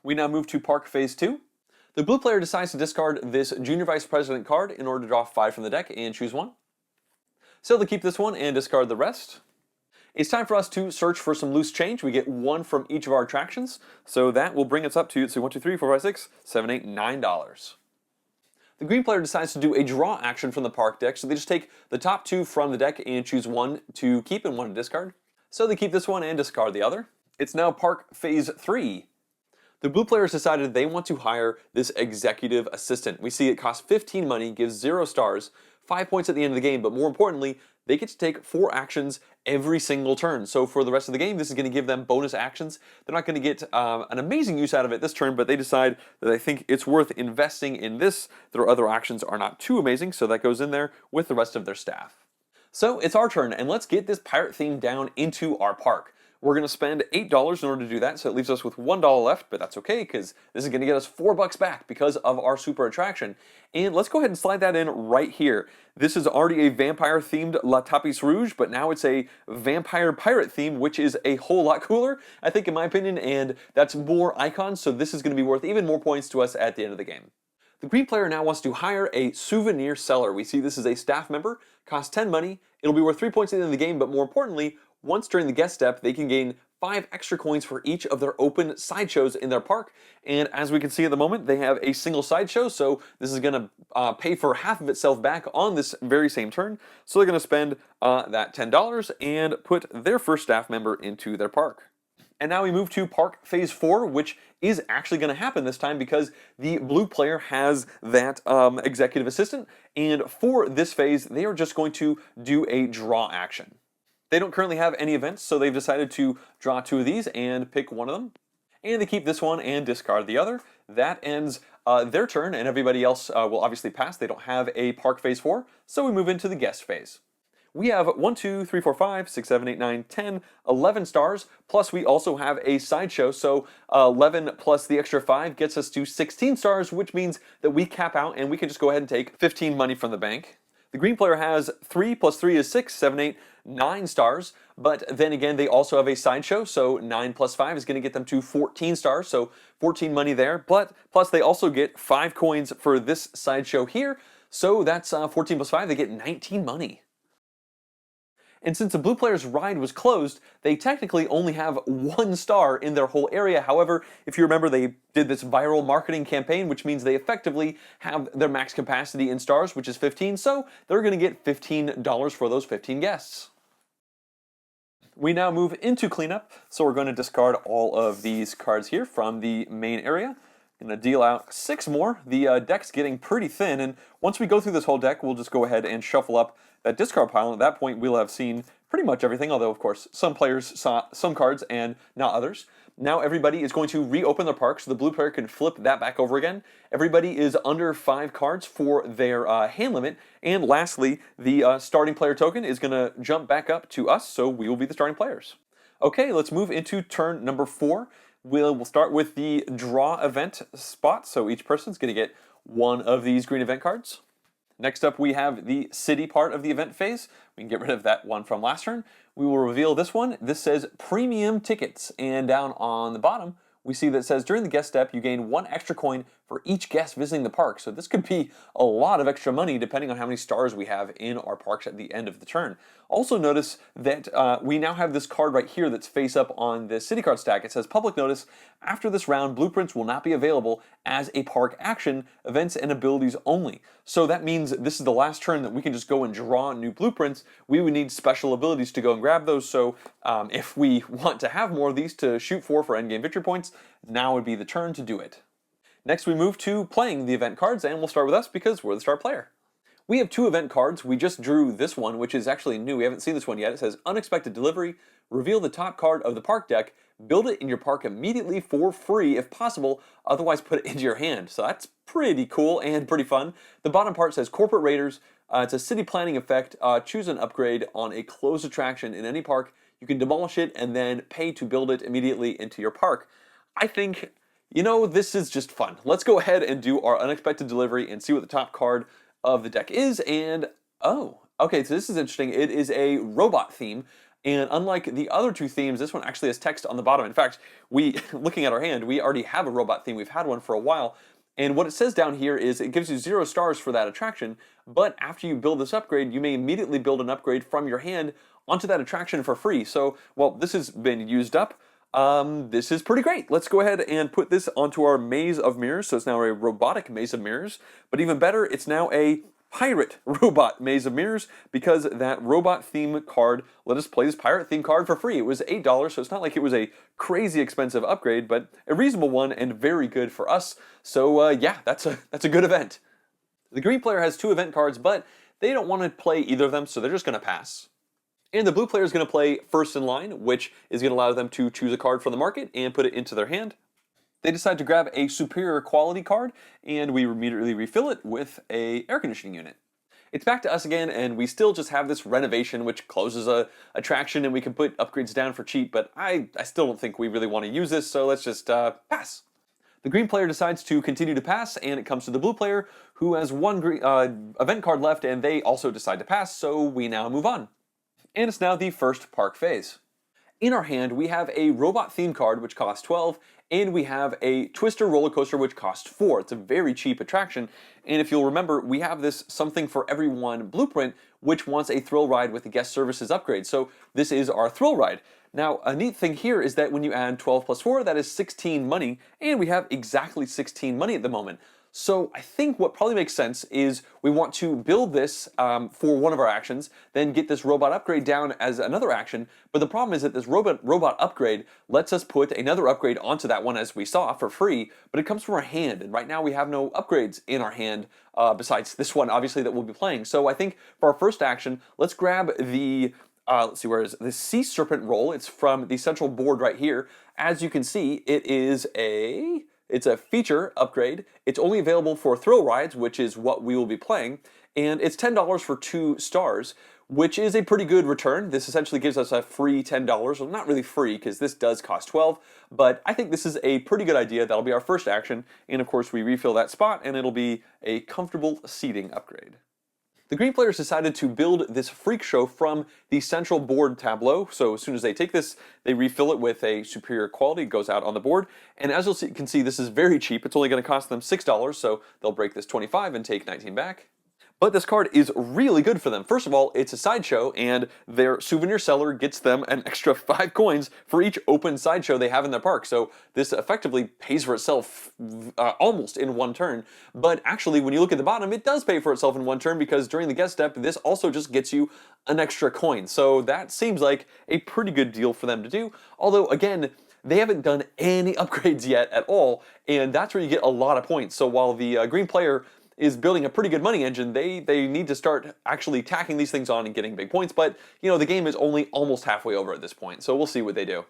We now move to Park Phase 2. The blue player decides to discard this Junior Vice President card in order to draw 5 from the deck and choose one. So they'll keep this one and discard the rest. It's time for us to search for some loose change. We get 1 from each of our attractions, so that will bring us up to, let's see, 1, 2, 3, 4, 5, 6, 7, 8, $9. The green player decides to do a draw action from the park deck, so they just take the top 2 from the deck and choose 1 to keep and 1 to discard. So they keep this one and discard the other. It's now Park Phase 3. The blue players decided they want to hire this executive assistant. We see it costs 15 money, gives 0 stars, 5 points at the end of the game, but more importantly, they get to take 4 actions every single turn. So for the rest of the game, this is going to give them bonus actions. They're not going to get an amazing use out of it this turn, but they decide that they think it's worth investing in this. Their other actions are not too amazing, so that goes in there with the rest of their staff. So it's our turn, and let's get this pirate theme down into our park. We're going to spend $8 in order to do that, so it leaves us with $1 left, but that's okay because this is going to get us $4 back because of our super attraction. And let's go ahead and slide that in right here. This is already a vampire-themed La Tapis Rouge, but now it's a vampire pirate theme, which is a whole lot cooler, I think, in my opinion, and that's more icons, so this is going to be worth even more points to us at the end of the game. The green player now wants to hire a souvenir seller. We see this is a staff member, costs 10 money, it'll be worth 3 points at the end of the game, but more importantly, once during the guest step, they can gain 5 extra coins for each of their open sideshows in their park. And as we can see at the moment, they have a single sideshow, so this is going to pay for half of itself back on this very same turn. So they're going to spend that $10 and put their first staff member into their park. And now we move to Park Phase 4, which is actually going to happen this time because the blue player has that executive assistant. And for this phase, they are just going to do a draw action. They don't currently have any events, so they've decided to draw 2 of these and pick one of them. And they keep this one and discard the other. That ends their turn, and everybody else will obviously pass. They don't have a Park Phase 4, so we move into the guest phase. We have 1, 2, 3, 4, 5, 6, 7, 8, 9, 10, 11 stars, plus we also have a sideshow, so 11 plus the extra 5 gets us to 16 stars, which means that we cap out and we can just go ahead and take 15 money from the bank. The green player has 3 plus 3 is 6, 7, 8, 9 stars, but then again they also have a sideshow, so 9 plus 5 is going to get them to 14 stars, so 14 money there, but plus they also get 5 coins for this sideshow here, so that's 14 plus 5, they get 19 money. And since the blue player's ride was closed, they technically only have 1 star in their whole area. However, if you remember, they did this viral marketing campaign, which means they effectively have their max capacity in stars, which is 15, so they're going to get $15 for those 15 guests. We now move into cleanup, so we're going to discard all of these cards here from the main area. I'm going to deal out 6 more. The deck's getting pretty thin, and once we go through this whole deck, we'll just go ahead and shuffle up that discard pile. And at that point, we'll have seen pretty much everything, although, of course, some players saw some cards and not others. Now everybody is going to reopen their park, so the blue player can flip that back over again. Everybody is under 5 cards for their hand limit. And lastly, the starting player token is going to jump back up to us, so we will be the starting players. Okay, let's move into turn number 4. We'll start with the draw event spot, so each person's going to get 1 of these green event cards. Next up, we have the city part of the event phase. We can get rid of that one from last turn. We will reveal this one. This says premium tickets, and down on the bottom, we see that it says during the guest step, you gain 1 extra coin for each guest visiting the park. So this could be a lot of extra money depending on how many stars we have in our parks at the end of the turn. Also notice that we now have this card right here that's face up on the city card stack. It says public notice, after this round, blueprints will not be available as a park action, events and abilities only. So that means this is the last turn that we can just go and draw new blueprints. We would need special abilities to go and grab those. So if we want to have more of these to shoot for endgame victory points, now would be the turn to do it. Next, we move to playing the event cards, and we'll start with us because we're the star player. We have 2 event cards. We just drew this one, which is actually new. We haven't seen this one yet. It says Unexpected Delivery. Reveal the top card of the park deck. Build it in your park immediately for free if possible. Otherwise, put it into your hand. So that's pretty cool and pretty fun. The bottom part says Corporate Raiders. It's a city planning effect. Choose an upgrade on a closed attraction in any park. You can demolish it and then pay to build it immediately into your park. I think, you know, this is just fun. Let's go ahead and do our Unexpected Delivery and see what the top card of the deck is. And, oh, okay, so this is interesting. It is a robot theme. And unlike the other 2 themes, this one actually has text on the bottom. In fact, looking at our hand, we already have a robot theme. We've had one for a while. And what it says down here is it gives you 0 stars for that attraction, but after you build this upgrade, you may immediately build an upgrade from your hand onto that attraction for free. So, well, this has been used up. This is pretty great. Let's go ahead and put this onto our Maze of Mirrors. So it's now a robotic Maze of Mirrors, but even better, it's now a pirate robot Maze of Mirrors because that robot theme card let us play this pirate theme card for free. It was $8, so it's not like it was a crazy expensive upgrade, but a reasonable one and very good for us. So yeah, that's a good event. The green player has 2 event cards, but they don't want to play either of them, so they're just going to pass. And the blue player is going to play first in line, which is going to allow them to choose a card from the market and put it into their hand. They decide to grab a superior quality card, and we immediately refill it with an air conditioning unit. It's back to us again, and we still just have this renovation, which closes a attraction, and we can put upgrades down for cheap, but I still don't think we really want to use this, so let's just pass. The green player decides to continue to pass, and it comes to the blue player, who has 1 event card left, and they also decide to pass, so we now move on. And it's now the first park phase. In our hand, we have a robot theme card, which costs 12, And we have a Twister roller coaster, which costs 4. It's a very cheap attraction. And if you'll remember, we have this something for everyone blueprint, which wants a thrill ride with the guest services upgrade. So this is our thrill ride. Now, a neat thing here is that when you add 12 plus 4, that is 16 money, and we have exactly 16 money at the moment. So I think what probably makes sense is we want to build this for one of our actions, then get this robot upgrade down as another action. But the problem is that this robot upgrade lets us put another upgrade onto that one, as we saw, for free, but it comes from our hand. And right now we have no upgrades in our hand besides this one, obviously, that we'll be playing. So I think for our first action, let's grab the let's see, where is the Sea Serpent roll? It's from the central board right here. As you can see, it's a feature upgrade. It's only available for thrill rides, which is what we will be playing, and it's $10 for 2 stars, which is a pretty good return. This essentially gives us a free $10. Well, not really free, because this does cost 12, but I think this is a pretty good idea. That'll be our first action, and of course we refill that spot, and it'll be a comfortable seating upgrade. The green players decided to build this freak show from the central board tableau. So as soon as they take this, they refill it with a superior quality. It goes out on the board. And as you can see, this is very cheap. It's only going to cost them $6, so they'll break this 25 and take 19 back. But this card is really good for them. First of all, it's a sideshow, and their souvenir seller gets them an extra 5 coins for each open sideshow they have in their park. So this effectively pays for itself almost in one turn. But actually, when you look at the bottom, it does pay for itself in one turn, because during the guest step, this also just gets you an extra coin. So that seems like a pretty good deal for them to do. Although, again, they haven't done any upgrades yet at all, and that's where you get a lot of points. So while the green player is building a pretty good money engine, they need to start actually tacking these things on and getting big points. But, you know, the game is only almost halfway over at this point, so we'll see what they do.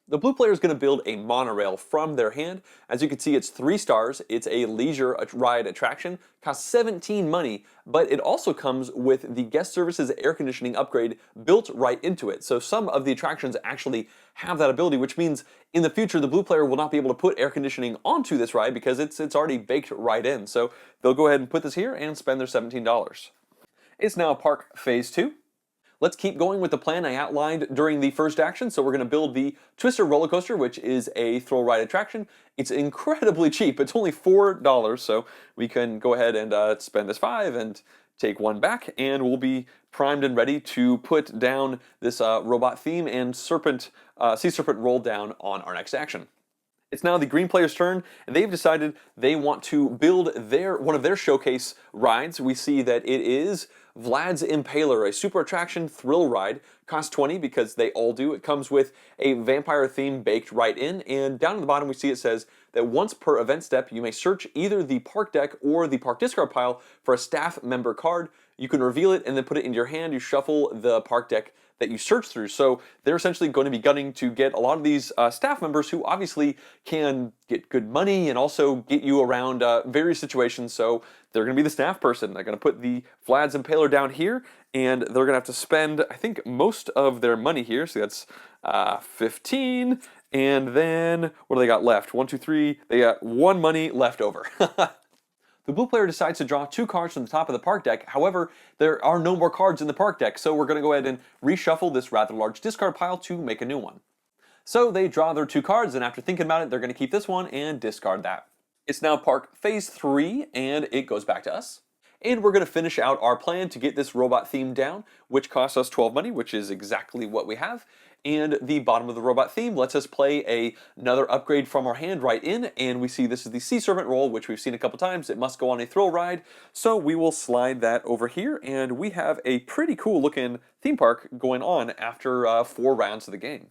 The blue player is going to build a monorail from their hand. As you can see, it's 3 stars. It's a leisure ride attraction. Costs 17 money, but it also comes with the guest services air conditioning upgrade built right into it. So some of the attractions actually have that ability, which means in the future the blue player will not be able to put air conditioning onto this ride because it's already baked right in. So they'll go ahead and put this here and spend their $17. It's now Park Phase 2. Let's keep going with the plan I outlined during the first action. So we're going to build the Twister roller coaster, which is a thrill ride attraction. It's incredibly cheap. It's only $4, so we can go ahead and spend this 5 and take 1 back, and we'll be primed and ready to put down this robot theme and Sea Serpent roll down on our next action. It's now the green player's turn, and they've decided they want to build one of their showcase rides. We see that it is Vlad's Impaler, a super attraction thrill ride. Costs 20 because they all do. It comes with a vampire theme baked right in, and down at the bottom we see it says that once per event step you may search either the park deck or the park discard pile for a staff member card. You can reveal it and then put it in your hand. You shuffle the park deck that you search through. So they're essentially going to be gunning to get a lot of these staff members who obviously can get good money and also get you around various situations. So they're going to be the staff person. They're going to put the Vlad's Impaler down here, and they're going to have to spend, I think, most of their money here. So that's 15, and then what do they got left? 1, 2, 3. They got 1 money left over. The blue player decides to draw 2 cards from the top of the park deck. However, there are no more cards in the park deck, so we're going to go ahead and reshuffle this rather large discard pile to make a new one. So they draw their 2 cards, and after thinking about it, they're going to keep this one and discard that. It's now Park Phase 3, and it goes back to us. And we're going to finish out our plan to get this robot theme down, which costs us 12 money, which is exactly what we have. And the bottom of the robot theme lets us play another upgrade from our hand right in, and we see this is the Sea Serpent roll, which we've seen a couple times. It must go on a thrill ride, so we will slide that over here, and we have a pretty cool looking theme park going on after 4 rounds of the game.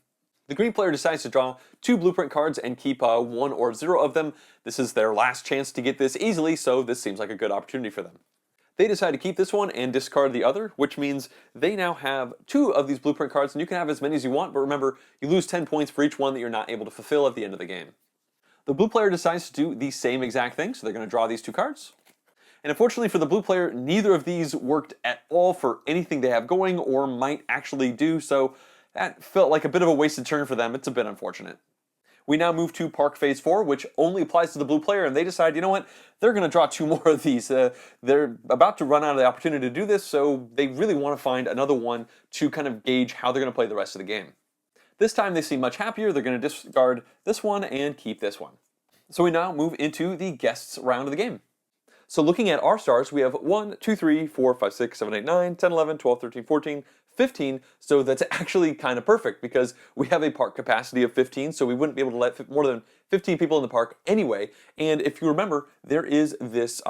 The green player decides to draw 2 blueprint cards and keep 1 or 0 of them. This is their last chance to get this easily, so this seems like a good opportunity for them. They decide to keep this one and discard the other, which means they now have 2 of these blueprint cards, and you can have as many as you want, but remember, you lose 10 points for each one that you're not able to fulfill at the end of the game. The blue player decides to do the same exact thing, so they're going to draw these 2 cards. And unfortunately for the blue player, neither of these worked at all for anything they have going or might actually do, so that felt like a bit of a wasted turn for them. It's a bit unfortunate. We now move to Park Phase 4, which only applies to the blue player, and they decide, you know what, they're going to draw 2 more of these. They're about to run out of the opportunity to do this, so they really want to find another one to kind of gauge how they're going to play the rest of the game. This time they seem much happier. They're going to discard this one and keep this one. So we now move into the guests round of the game. So looking at our stars, we have 1, 2, 3, 4, 5, 6, 7, 8, 9, 10, 11, 12, 13, 14, 15. So that's actually kind of perfect because we have a park capacity of 15, so we wouldn't be able to let more than 15 people in the park anyway. And if you remember, there is this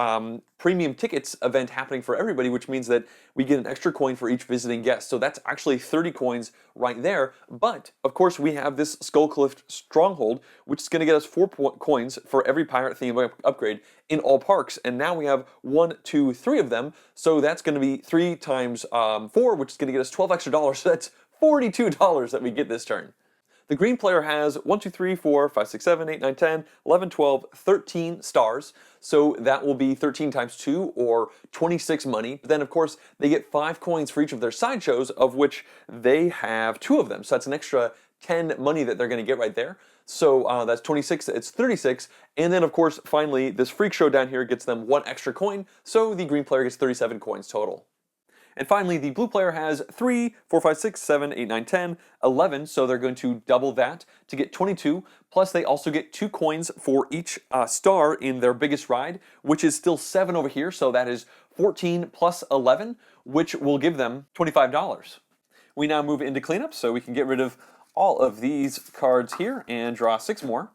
premium tickets event happening for everybody, which means that we get an extra coin for each visiting guest. So that's actually 30 coins right there. But of course, we have this Skullcliff Stronghold, which is going to get us 4 coins for every pirate theme upgrade in all parks. And now we have 1, 2, 3 of them. So that's going to be 3 times 4, which is going to get us 12 extra dollars. So that's $42 that we get this turn. The green player has 1, 2, 3, 4, 5, 6, 7, 8, 9, 10, 11, 12, 13 stars. So that will be 13 times 2 or 26 money. But then of course they get 5 coins for each of their sideshows, of which they have 2 of them. So that's an extra 10 money that they're going to get right there. So that's 26, it's 36. And then of course finally this freak show down here gets them 1 extra coin. So the green player gets 37 coins total. And finally, the blue player has 3, 4, 5, 6, 7, 8, 9, 10, 11, so they're going to double that to get 22, plus they also get 2 coins for each star in their biggest ride, which is still 7 over here, so that is 14 plus 11, which will give them $25. We now move into cleanup, so we can get rid of all of these cards here and draw 6 more.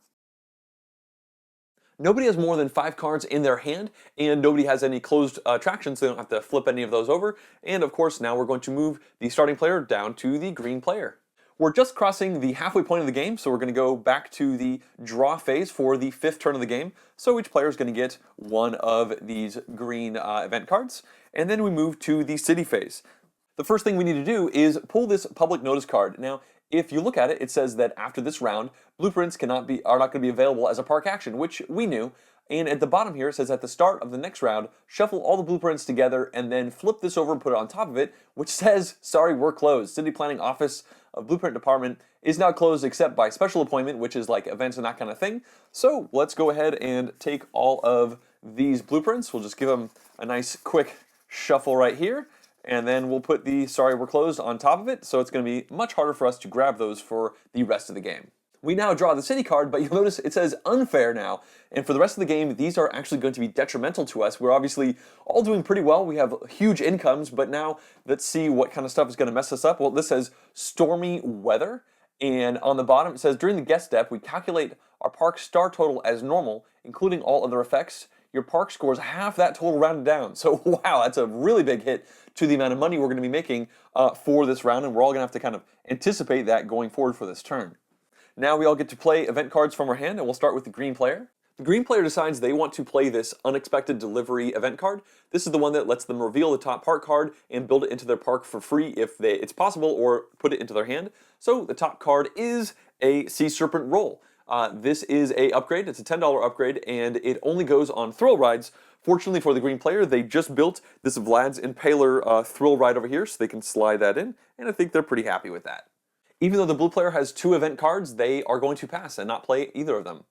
Nobody has more than 5 cards in their hand, and nobody has any closed attractions, so they don't have to flip any of those over. And of course, now we're going to move the starting player down to the green player. We're just crossing the halfway point of the game, so we're going to go back to the draw phase for the 5th turn of the game. So each player is going to get 1 of these green event cards, and then we move to the city phase. The first thing we need to do is pull this public notice card. Now, if you look at it, it says that after this round, blueprints are not going to be available as a park action, which we knew. And at the bottom here, it says at the start of the next round, shuffle all the blueprints together and then flip this over and put it on top of it, which says, sorry, we're closed. City Planning Office of Blueprint Department is now closed except by special appointment, which is like events and that kind of thing. So let's go ahead and take all of these blueprints. We'll just give them a nice quick shuffle right here. And then we'll put the sorry we're closed on top of it, so it's going to be much harder for us to grab those for the rest of the game. We now draw the city card, but you'll notice it says unfair now. And for the rest of the game, these are actually going to be detrimental to us. We're obviously all doing pretty well. We have huge incomes, but now let's see what kind of stuff is going to mess us up. Well, this says stormy weather. And on the bottom, it says during the guest step, we calculate our park star total as normal, including all other effects. Your park scores half that total rounded down. So wow, that's a really big hit to the amount of money we're going to be making for this round, and we're all going to have to kind of anticipate that going forward for this turn. Now we all get to play event cards from our hand, and we'll start with the green player. The green player decides they want to play this unexpected delivery event card. This is the one that lets them reveal the top park card and build it into their park for free if it's possible, or put it into their hand. So the top card is a Sea Serpent Roll. This is a upgrade. It's a $10 upgrade, and it only goes on thrill rides. Fortunately for the green player, they just built this Vlad's Impaler thrill ride over here, so they can slide that in, and I think they're pretty happy with that. Even though the blue player has 2 event cards, they are going to pass and not play either of them.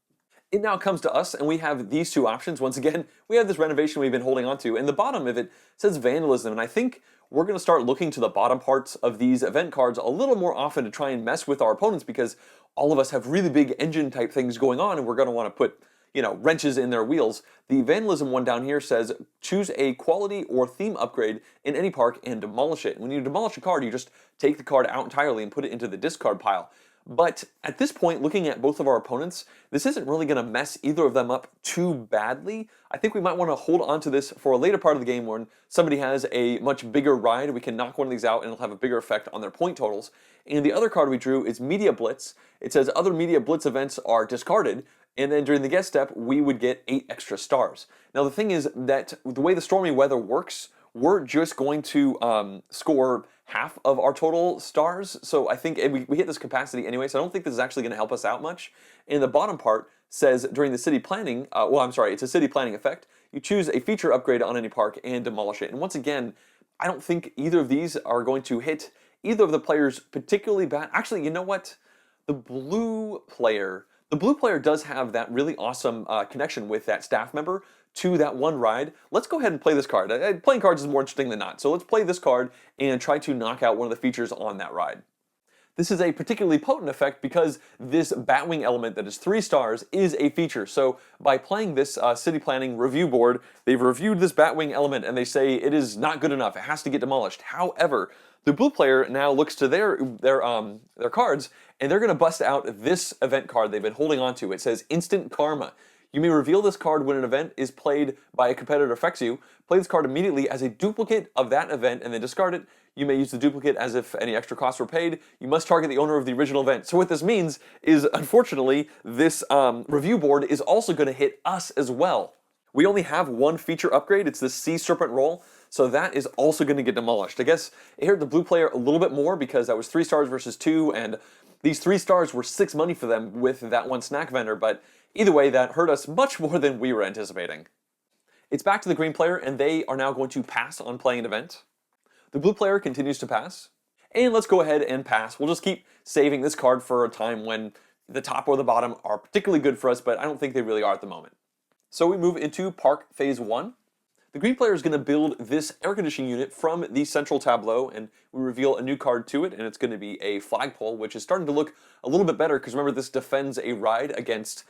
It now comes to us, and we have these 2 options. Once again, we have this renovation we've been holding on to, and the bottom of it says vandalism, and I think we're going to start looking to the bottom parts of these event cards a little more often to try and mess with our opponents, because all of us have really big engine type things going on, and we're going to want to put wrenches in their wheels. The vandalism one down here says choose a quality or theme upgrade in any park and demolish it. When you demolish a card, you just take the card out entirely and put it into the discard pile. But at this point, looking at both of our opponents, this isn't really going to mess either of them up too badly. I think we might want to hold on to this for a later part of the game when somebody has a much bigger ride. We can knock one of these out and it'll have a bigger effect on their point totals. And the other card we drew is Media Blitz. It says other Media Blitz events are discarded, and then during the guest step, we would get 8 extra stars. Now the thing is that the way the stormy weather works, we're just going to score half of our total stars. So I think we hit this capacity anyway, so I don't think this is actually going to help us out much. And the bottom part says during the city planning, it's a city planning effect. You choose a feature upgrade on any park and demolish it. And once again, I don't think either of these are going to hit either of the players particularly bad. Actually, you know what? The blue player does have that really awesome connection with that staff member to that one ride. Let's go ahead and play this card. Playing cards is more interesting than not. So let's play this card and try to knock out one of the features on that ride. This is a particularly potent effect because this Batwing element that is 3 stars is a feature. So by playing this city planning review board, they've reviewed this Batwing element and they say it is not good enough. It has to get demolished. However, the blue player now looks to their cards and they're going to bust out this event card they've been holding on to. It says Instant Karma. You may reveal this card when an event is played by a competitor affects you. Play this card immediately as a duplicate of that event and then discard it. You may use the duplicate as if any extra costs were paid. You must target the owner of the original event. So what this means is, unfortunately, this review board is also going to hit us as well. We only have one feature upgrade. It's the Sea Serpent roll. So that is also going to get demolished. I guess it hurt the blue player a little bit more because that was 3 stars versus 2, and these 3 stars were 6 money for them with that one snack vendor, but either way, that hurt us much more than we were anticipating. It's back to the green player, and they are now going to pass on playing an event. The blue player continues to pass, and let's go ahead and pass. We'll just keep saving this card for a time when the top or the bottom are particularly good for us, but I don't think they really are at the moment. So we move into Park Phase 1. The green player is going to build this air conditioning unit from the central tableau, and we reveal a new card to it, and it's going to be a flagpole, which is starting to look a little bit better, because remember, this defends a ride against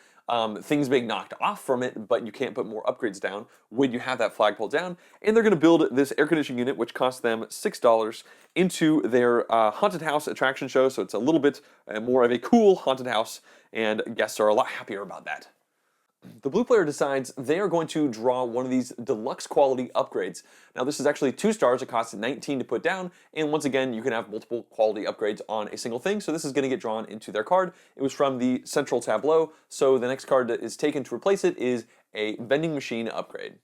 things being knocked off from it, but you can't put more upgrades down when you have that flagpole down. And they're going to build this air conditioning unit, which costs them $6, into their haunted house attraction show, so it's a little bit more of a cool haunted house, and guests are a lot happier about that. The blue player decides they are going to draw one of these deluxe quality upgrades. Now this is actually 2 stars, it costs 19 to put down, and once again you can have multiple quality upgrades on a single thing, so this is going to get drawn into their card. It was from the central tableau, so the next card that is taken to replace it is a vending machine upgrade.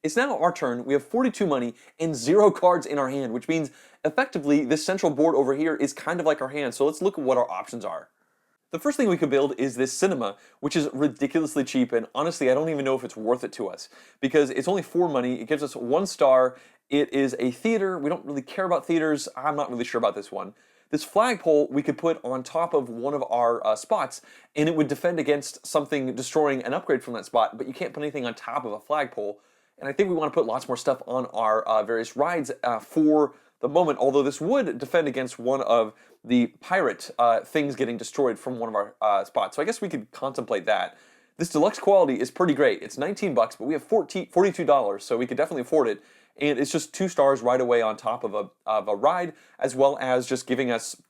It's now our turn. We have 42 money and 0 cards in our hand, which means effectively this central board over here is kind of like our hand, so let's look at what our options are. The first thing we could build is this cinema, which is ridiculously cheap, and honestly I don't even know if it's worth it to us, because it's only 4 money, it gives us 1 star, it is a theater, we don't really care about theaters, I'm not really sure about this one. This flagpole we could put on top of one of our spots, and it would defend against something destroying an upgrade from that spot, but you can't put anything on top of a flagpole, and I think we want to put lots more stuff on our various rides for the moment, although this would defend against one of the pirate things getting destroyed from one of our spots. So I guess we could contemplate that. This deluxe quality is pretty great. It's 19 bucks, but we have $42, so we could definitely afford it. And it's just 2 stars right away on top of a ride, as well as just giving us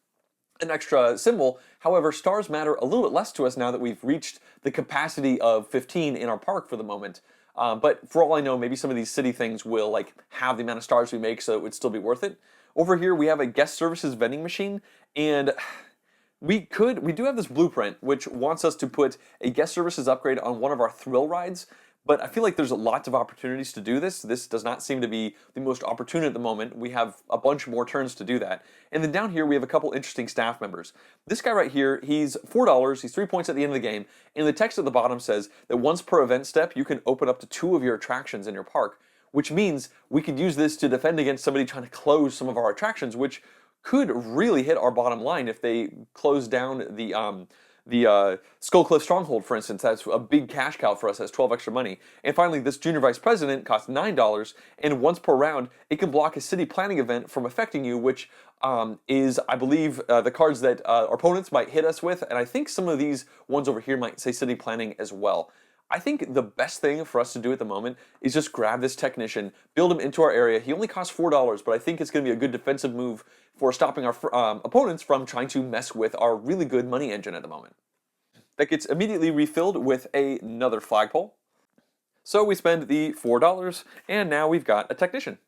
an extra symbol. However, stars matter a little bit less to us now that we've reached the capacity of 15 in our park for the moment. But for all I know, maybe some of these city things will like have the amount of stars we make, so it would still be worth it. Over here we have a guest services vending machine, and we do have this blueprint which wants us to put a guest services upgrade on one of our thrill rides, but I feel like there's lots of opportunities to do this. This does not seem to be the most opportune at the moment. We have a bunch more turns to do that. And then down here we have a couple interesting staff members. This guy right here, he's $4, he's 3 points at the end of the game, and the text at the bottom says that once per event step you can open up to 2 of your attractions in your park, which means we could use this to defend against somebody trying to close some of our attractions, which could really hit our bottom line if they close down the Skull Cliff Stronghold, for instance. That's a big cash cow for us, that's 12 extra money. And finally, this Junior Vice President costs $9, and once per round, it can block a city planning event from affecting you, which is, I believe, the cards that our opponents might hit us with, and I think some of these ones over here might say city planning as well. I think the best thing for us to do at the moment is just grab this technician, build him into our area. He only costs $4, but I think it's going to be a good defensive move for stopping our opponents from trying to mess with our really good money engine at the moment. That gets immediately refilled with another flagpole. So we spend the $4, and now we've got a technician.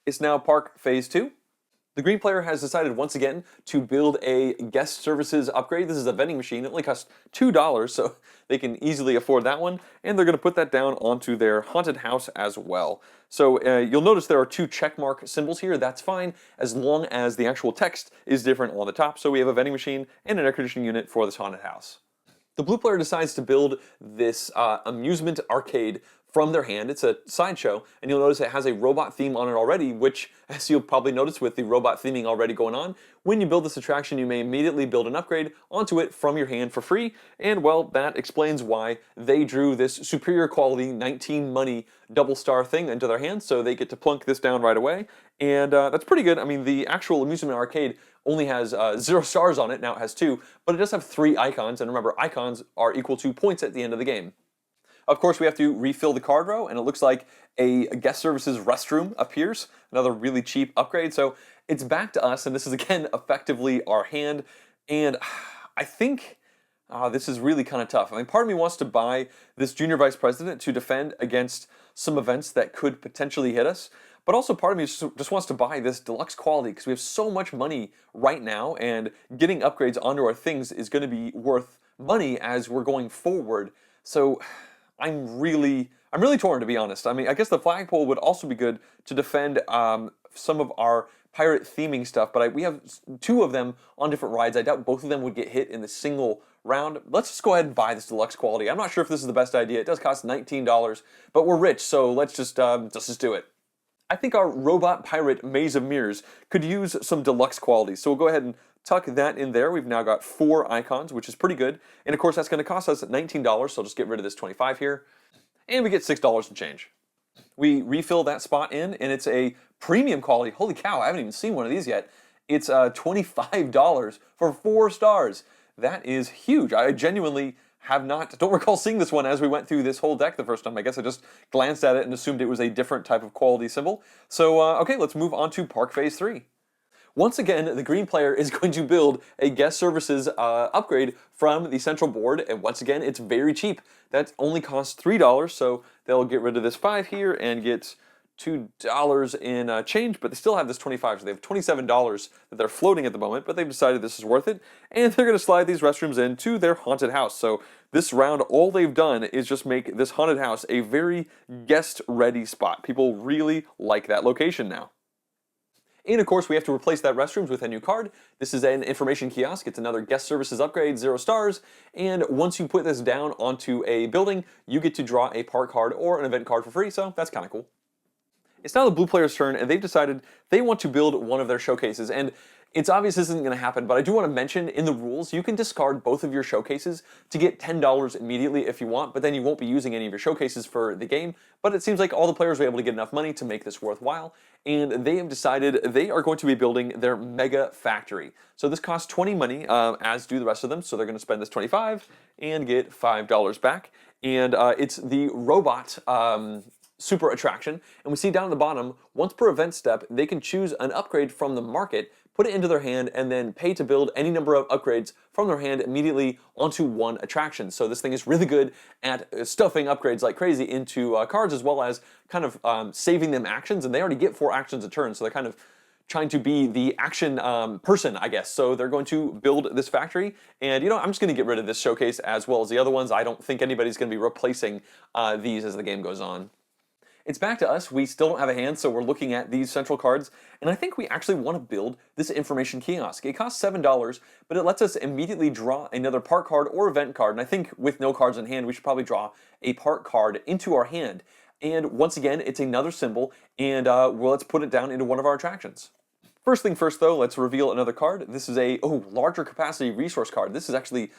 It's now Park Phase 2. The green player has decided once again to build a guest services upgrade. This is a vending machine. It only costs $2, so they can easily afford that one. And they're going to put that down onto their haunted house as well. So you'll notice there are 2 checkmark symbols here. That's fine as long as the actual text is different on the top. So we have a vending machine and an air conditioning unit for this haunted house. The blue player decides to build this amusement arcade from their hand. It's a sideshow, and you'll notice it has a robot theme on it already, which, as you'll probably notice with the robot theming already going on, when you build this attraction, you may immediately build an upgrade onto it from your hand for free, and well, that explains why they drew this superior quality 19 money double star thing into their hands, so they get to plunk this down right away, and that's pretty good. I mean, the actual amusement arcade only has 0 stars on it. Now it has 2, but it does have 3 icons. And remember, icons are equal to points at the end of the game. Of course, we have to refill the card row, and it looks like a guest services restroom appears. Another really cheap upgrade. So it's back to us, and this is again effectively our hand. And I think this is really kind of tough. I mean, part of me wants to buy this junior vice president to defend against some events that could potentially hit us. But also part of me just wants to buy this deluxe quality because we have so much money right now, and getting upgrades onto our things is going to be worth money as we're going forward. So I'm really torn, to be honest. I mean, I guess the flagpole would also be good to defend some of our pirate theming stuff, but we have 2 of them on different rides. I doubt both of them would get hit in the single round. Let's just go ahead and buy this deluxe quality. I'm not sure if this is the best idea. It does cost $19, but we're rich, so let's just do it. I think our robot pirate Maze of Mirrors could use some deluxe quality, so we'll go ahead and tuck that in there. We've now got 4 icons, which is pretty good. And of course, that's going to cost us $19, so I'll just get rid of this 25 here. And we get $6 and change. We refill that spot in, and it's a premium quality. Holy cow, I haven't even seen one of these yet. It's $25 for 4 stars. That is huge. I genuinely don't recall seeing this one as we went through this whole deck the first time. I guess I just glanced at it and assumed it was a different type of quality symbol. So, okay, let's move on to Park Phase 3. Once again, the green player is going to build a guest services upgrade from the central board, and once again, it's very cheap. That only costs $3, so they'll get rid of this 5 here and get $2 in change, but they still have this 25, so they have $27 that they're floating at the moment, but they've decided this is worth it, and they're going to slide these restrooms into their haunted house. So this round, all they've done is just make this haunted house a very guest-ready spot. People really like that location now. And of course, we have to replace that restrooms with a new card. This is an information kiosk. It's another guest services upgrade, 0 stars. And once you put this down onto a building, you get to draw a park card or an event card for free, so that's kind of cool. It's now the blue player's turn, and they've decided they want to build one of their showcases. And it's obvious this isn't going to happen, but I do want to mention in the rules, you can discard both of your showcases to get $10 immediately if you want, but then you won't be using any of your showcases for the game. But it seems like all the players are able to get enough money to make this worthwhile, and they have decided they are going to be building their mega factory. So this costs 20 money, as do the rest of them, so they're going to spend this 25 and get $5 back. And it's the robot super attraction, and we see down at the bottom, once per event step, they can choose an upgrade from the market, put it into their hand, and then pay to build any number of upgrades from their hand immediately onto one attraction. So this thing is really good at stuffing upgrades like crazy into cards, as well as kind of saving them actions, and they already get 4 actions a turn, so they're kind of trying to be the action person, I guess. So they're going to build this factory, and you know, I'm just going to get rid of this showcase as well as the other ones. I don't think anybody's going to be replacing these as the game goes on. It's back to us. We still don't have a hand, so we're looking at these central cards, and I think we actually want to build this information kiosk. It costs $7, but it lets us immediately draw another park card or event card, and I think with no cards in hand, we should probably draw a park card into our hand. And once again, it's another symbol, and well, let's put it down into one of our attractions. First thing first, though, let's reveal another card. This is a larger capacity resource card. This is actually,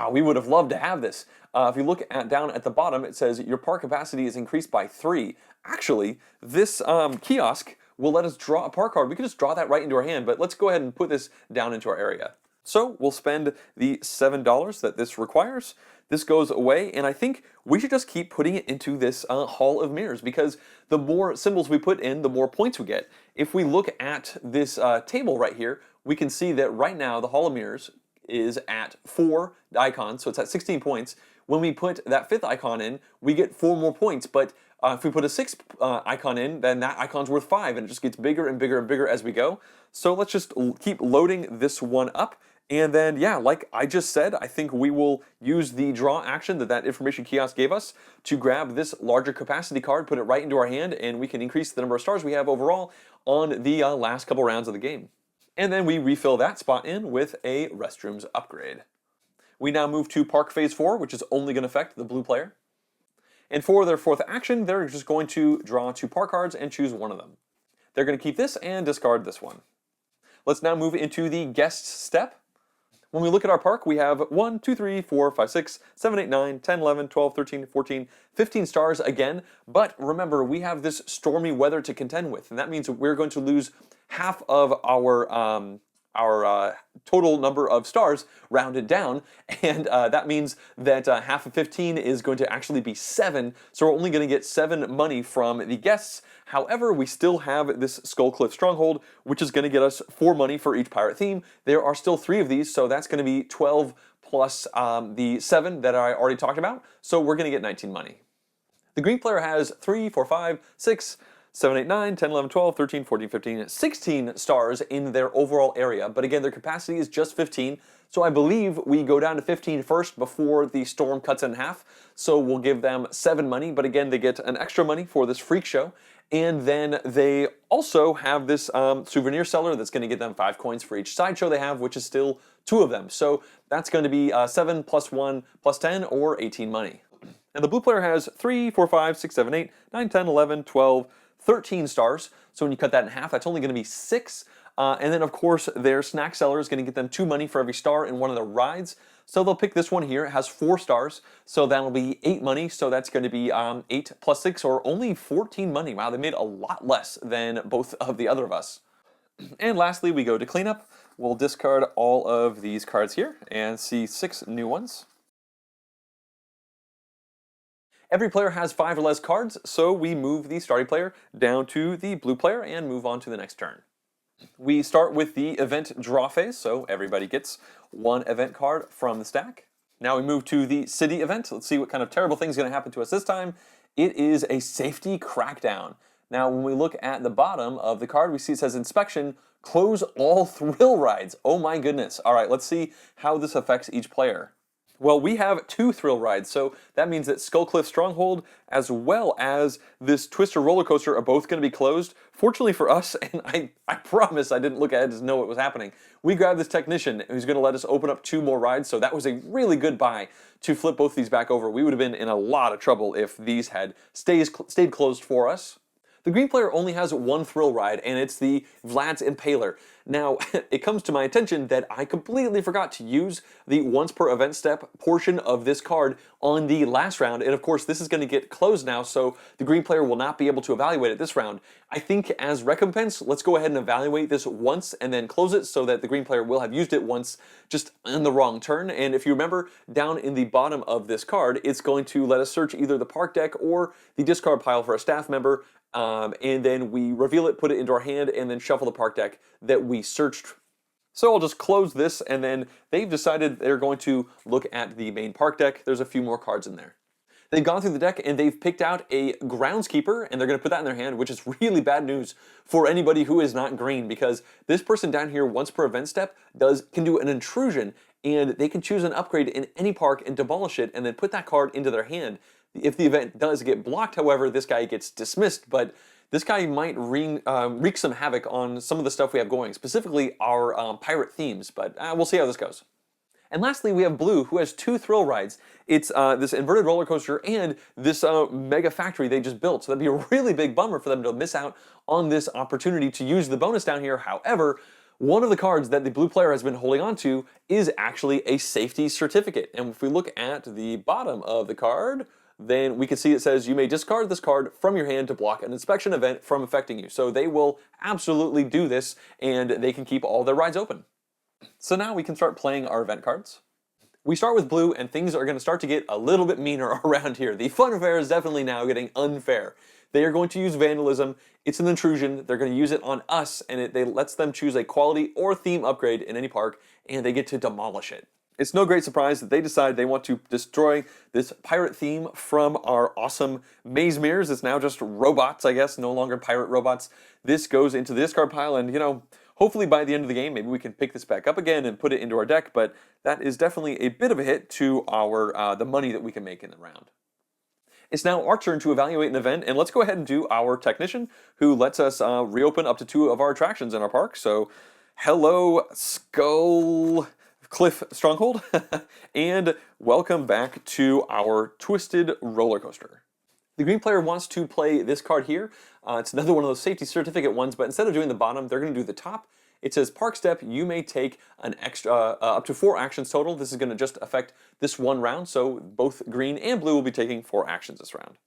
we would have loved to have this. If you look down at the bottom, it says your park capacity is increased by 3. Actually, this kiosk will let us draw a park card. We can just draw that right into our hand, but let's go ahead and put this down into our area. So we'll spend the $7 that this requires. This goes away, and I think we should just keep putting it into this Hall of Mirrors, because the more symbols we put in, the more points we get. If we look at this table right here, we can see that right now the Hall of Mirrors is at 4 icons, so it's at 16 points. When we put that 5th icon in, we get 4 more points, but if we put a 6th icon in, then that icon's worth 5, and it just gets bigger and bigger and bigger as we go. So let's just keep loading this one up. And then, yeah, like I just said, I think we will use the draw action that information kiosk gave us to grab this larger capacity card, put it right into our hand, and we can increase the number of stars we have overall on the last couple rounds of the game. And then we refill that spot in with a restrooms upgrade. We now move to Park Phase 4, which is only going to affect the blue player. And for their 4th action, they're just going to draw 2 park cards and choose one of them. They're going to keep this and discard this one. Let's now move into the guest step. When we look at our park, we have 1, 2, 3, 4, 5, 6, 7, 8, 9, 10, 11, 12, 13, 14, 15 stars again. But remember, we have this stormy weather to contend with, and that means we're going to lose half of our our total number of stars rounded down, and that means that half of 15 is going to actually be 7, so we're only going to get 7 money from the guests. However, we still have this Skull Cliff Stronghold, which is going to get us 4 money for each pirate theme. There are still 3 of these, so that's going to be 12 plus the 7 that I already talked about, so we're going to get 19 money. The green player has 3, 4, 5, 6, 7, 8, 9, 10, 11, 12, 13, 14, 15, 16 stars in their overall area. But again, their capacity is just 15. So I believe we go down to 15 first before the storm cuts in half. So we'll give them 7 money. But again, they get an extra money for this freak show. And then they also have this souvenir seller that's going to get them 5 coins for each sideshow they have, which is still 2 of them. So that's going to be 7 plus 1 plus 10 or 18 money. And the blue player has 3, 4, 5, 6, 7, 8, 9, 10, 11, 12, 13 stars. So when you cut that in half, that's only going to be 6. And then, of course, their snack seller is going to get them 2 money for every star in one of the rides. So they'll pick this one here. It has 4 stars. So that'll be 8 money. So that's going to be 8 plus 6 or only 14 money. Wow, they made a lot less than both of the other of us. And lastly, we go to cleanup. We'll discard all of these cards here and see 6 new ones. Every player has 5 or less cards, so we move the starting player down to the blue player and move on to the next turn. We start with the event draw phase, so everybody gets 1 event card from the stack. Now we move to the city event. Let's see what kind of terrible thing is going to happen to us this time. It is a safety crackdown. Now when we look at the bottom of the card, we see it says inspection, close all thrill rides. Oh my goodness. All right, let's see how this affects each player. Well, we have 2 thrill rides, so that means that Skull Cliff Stronghold as well as this Twister roller coaster are both going to be closed. Fortunately for us, and I promise I didn't look ahead to know what was happening, we grabbed this technician who's going to let us open up 2 more rides, so that was a really good buy to flip both these back over. We would have been in a lot of trouble if these had stayed closed for us. The green player only has 1 thrill ride, and it's the Vlad's Impaler. Now, it comes to my attention that I completely forgot to use the once per event step portion of this card on the last round, and of course this is going to get closed now, so the green player will not be able to evaluate it this round. I think as recompense, let's go ahead and evaluate this once and then close it so that the green player will have used it once just on the wrong turn, and if you remember, down in the bottom of this card, it's going to let us search either the park deck or the discard pile for a staff member, and then we reveal it, put it into our hand, and then shuffle the park deck that we searched. So I'll just close this, and then they've decided they're going to look at the main park deck. There's a few more cards in there. They've gone through the deck and they've picked out a groundskeeper, and they're going to put that in their hand, which is really bad news for anybody who is not green, because this person down here, once per event step, can do an intrusion, and they can choose an upgrade in any park and demolish it, and then put that card into their hand. If the event does get blocked, however, this guy gets dismissed, but this guy might wreak some havoc on some of the stuff we have going, specifically our pirate themes, but we'll see how this goes. And lastly, we have blue, who has 2 thrill rides. It's this inverted roller coaster and this mega factory they just built, so that'd be a really big bummer for them to miss out on this opportunity to use the bonus down here. However, one of the cards that the blue player has been holding on to is actually a safety certificate, and if we look at the bottom of the card, then we can see it says you may discard this card from your hand to block an inspection event from affecting you. So they will absolutely do this, and they can keep all their rides open. So now we can start playing our event cards. We start with blue, and things are going to start to get a little bit meaner around here. The fun fair is definitely now getting unfair. They are going to use vandalism. It's an intrusion. They're going to use it on us, and it lets them choose a quality or theme upgrade in any park, and they get to demolish it. It's no great surprise that they decide they want to destroy this pirate theme from our awesome maze mirrors. It's now just robots, I guess, no longer pirate robots. This goes into the discard pile, and hopefully by the end of the game, maybe we can pick this back up again and put it into our deck, but that is definitely a bit of a hit to our the money that we can make in the round. It's now our turn to evaluate an event, and let's go ahead and do our technician, who lets us reopen up to 2 of our attractions in our park. So, hello, Skull Cliff Stronghold, and welcome back to our Twisted Roller Coaster. The green player wants to play this card here. It's another one of those safety certificate ones, but instead of doing the bottom, they're going to do the top. It says Park Step, you may take an extra up to 4 actions total. This is going to just affect this one round, so both green and blue will be taking 4 actions this round.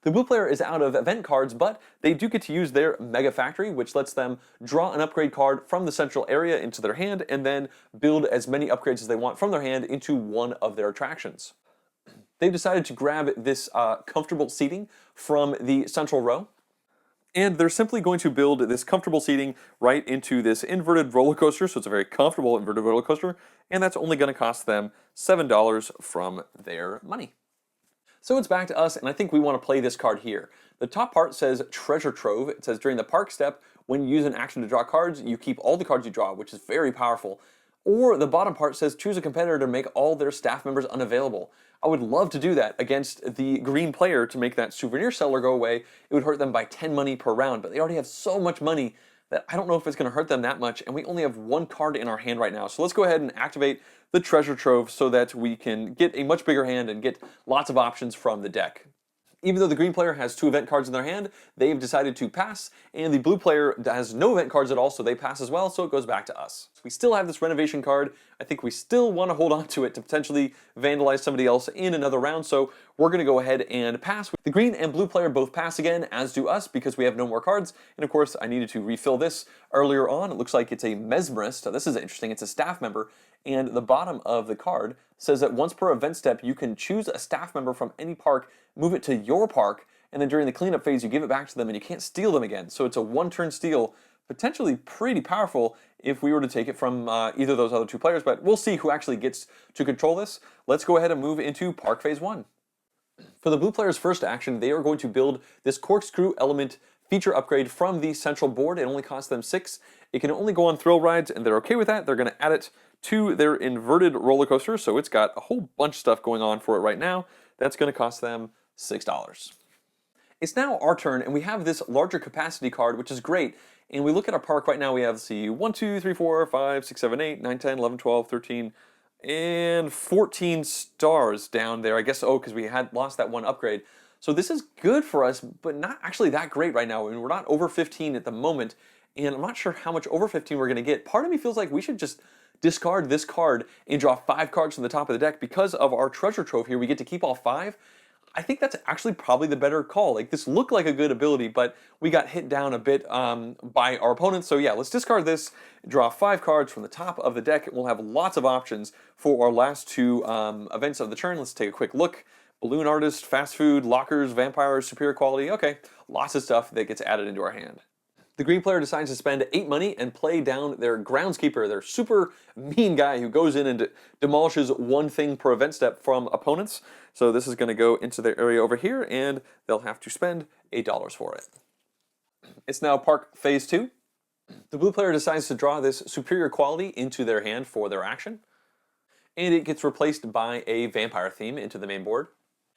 The blue player is out of event cards, but they do get to use their Mega Factory, which lets them draw an upgrade card from the central area into their hand and then build as many upgrades as they want from their hand into one of their attractions. They've decided to grab this comfortable seating from the central row, and they're simply going to build this comfortable seating right into this inverted roller coaster, so it's a very comfortable inverted roller coaster, and that's only going to cost them $7 from their money. So it's back to us, and I think we want to play this card here. The top part says Treasure Trove. It says during the park step, when you use an action to draw cards, you keep all the cards you draw, which is very powerful. Or the bottom part says choose a competitor to make all their staff members unavailable. I would love to do that against the green player to make that souvenir seller go away. It would hurt them by 10 money per round, but they already have so much money that I don't know if it's going to hurt them that much, and we only have one card in our hand right now. So let's go ahead and activate the Treasure Trove so that we can get a much bigger hand and get lots of options from the deck. Even though the green player has 2 event cards in their hand, they've decided to pass, and the blue player has no event cards at all, so they pass as well, so it goes back to us. We still have this renovation card. I think we still want to hold on to it to potentially vandalize somebody else in another round, so we're going to go ahead and pass. The green and blue player both pass again, as do us, because we have no more cards, and of course I needed to refill this earlier on. It looks like it's a mesmerist. This is interesting. It's a staff member, and the bottom of the card says that once per event step, you can choose a staff member from any park, move it to your park, and then during the cleanup phase, you give it back to them and you can't steal them again. So it's a one-turn steal, potentially pretty powerful if we were to take it from either of those other 2 players, but we'll see who actually gets to control this. Let's go ahead and move into Park Phase 1. For the blue player's first action, they are going to build this corkscrew element feature upgrade from the central board. It only costs them 6. It can only go on thrill rides, and they're okay with that. They're going to add it to their inverted roller coaster, so it's got a whole bunch of stuff going on for it right now. That's going to cost them $6. It's now our turn, and we have this larger capacity card, which is great. And we look at our park right now, we have, let's see, 1, 2, 3, 4, 5, 6, 7, 8, 9, 10, 11, 12, 13, and 14 stars down there. I guess, because we had lost that one upgrade. So this is good for us, but not actually that great right now. I mean, we're not over 15 at the moment, and I'm not sure how much over 15 we're going to get. Part of me feels like we should just discard this card and draw 5 cards from the top of the deck. Because of our treasure trove here, we get to keep all 5. I think that's actually probably the better call. Like, this looked like a good ability, but we got hit down a bit by our opponents. So yeah, let's discard this, draw 5 cards from the top of the deck. We'll have lots of options for our last 2 events of the turn. Let's take a quick look. Balloon Artist, Fast Food, Lockers, Vampires, Superior Quality. Okay, lots of stuff that gets added into our hand. The green player decides to spend 8 money and play down their groundskeeper, their super mean guy who goes in and demolishes 1 thing per event step from opponents. So this is going to go into their area over here, and they'll have to spend $8 for it. It's now Park Phase 2. The blue player decides to draw this Superior Quality into their hand for their action, and it gets replaced by a vampire theme into the main board.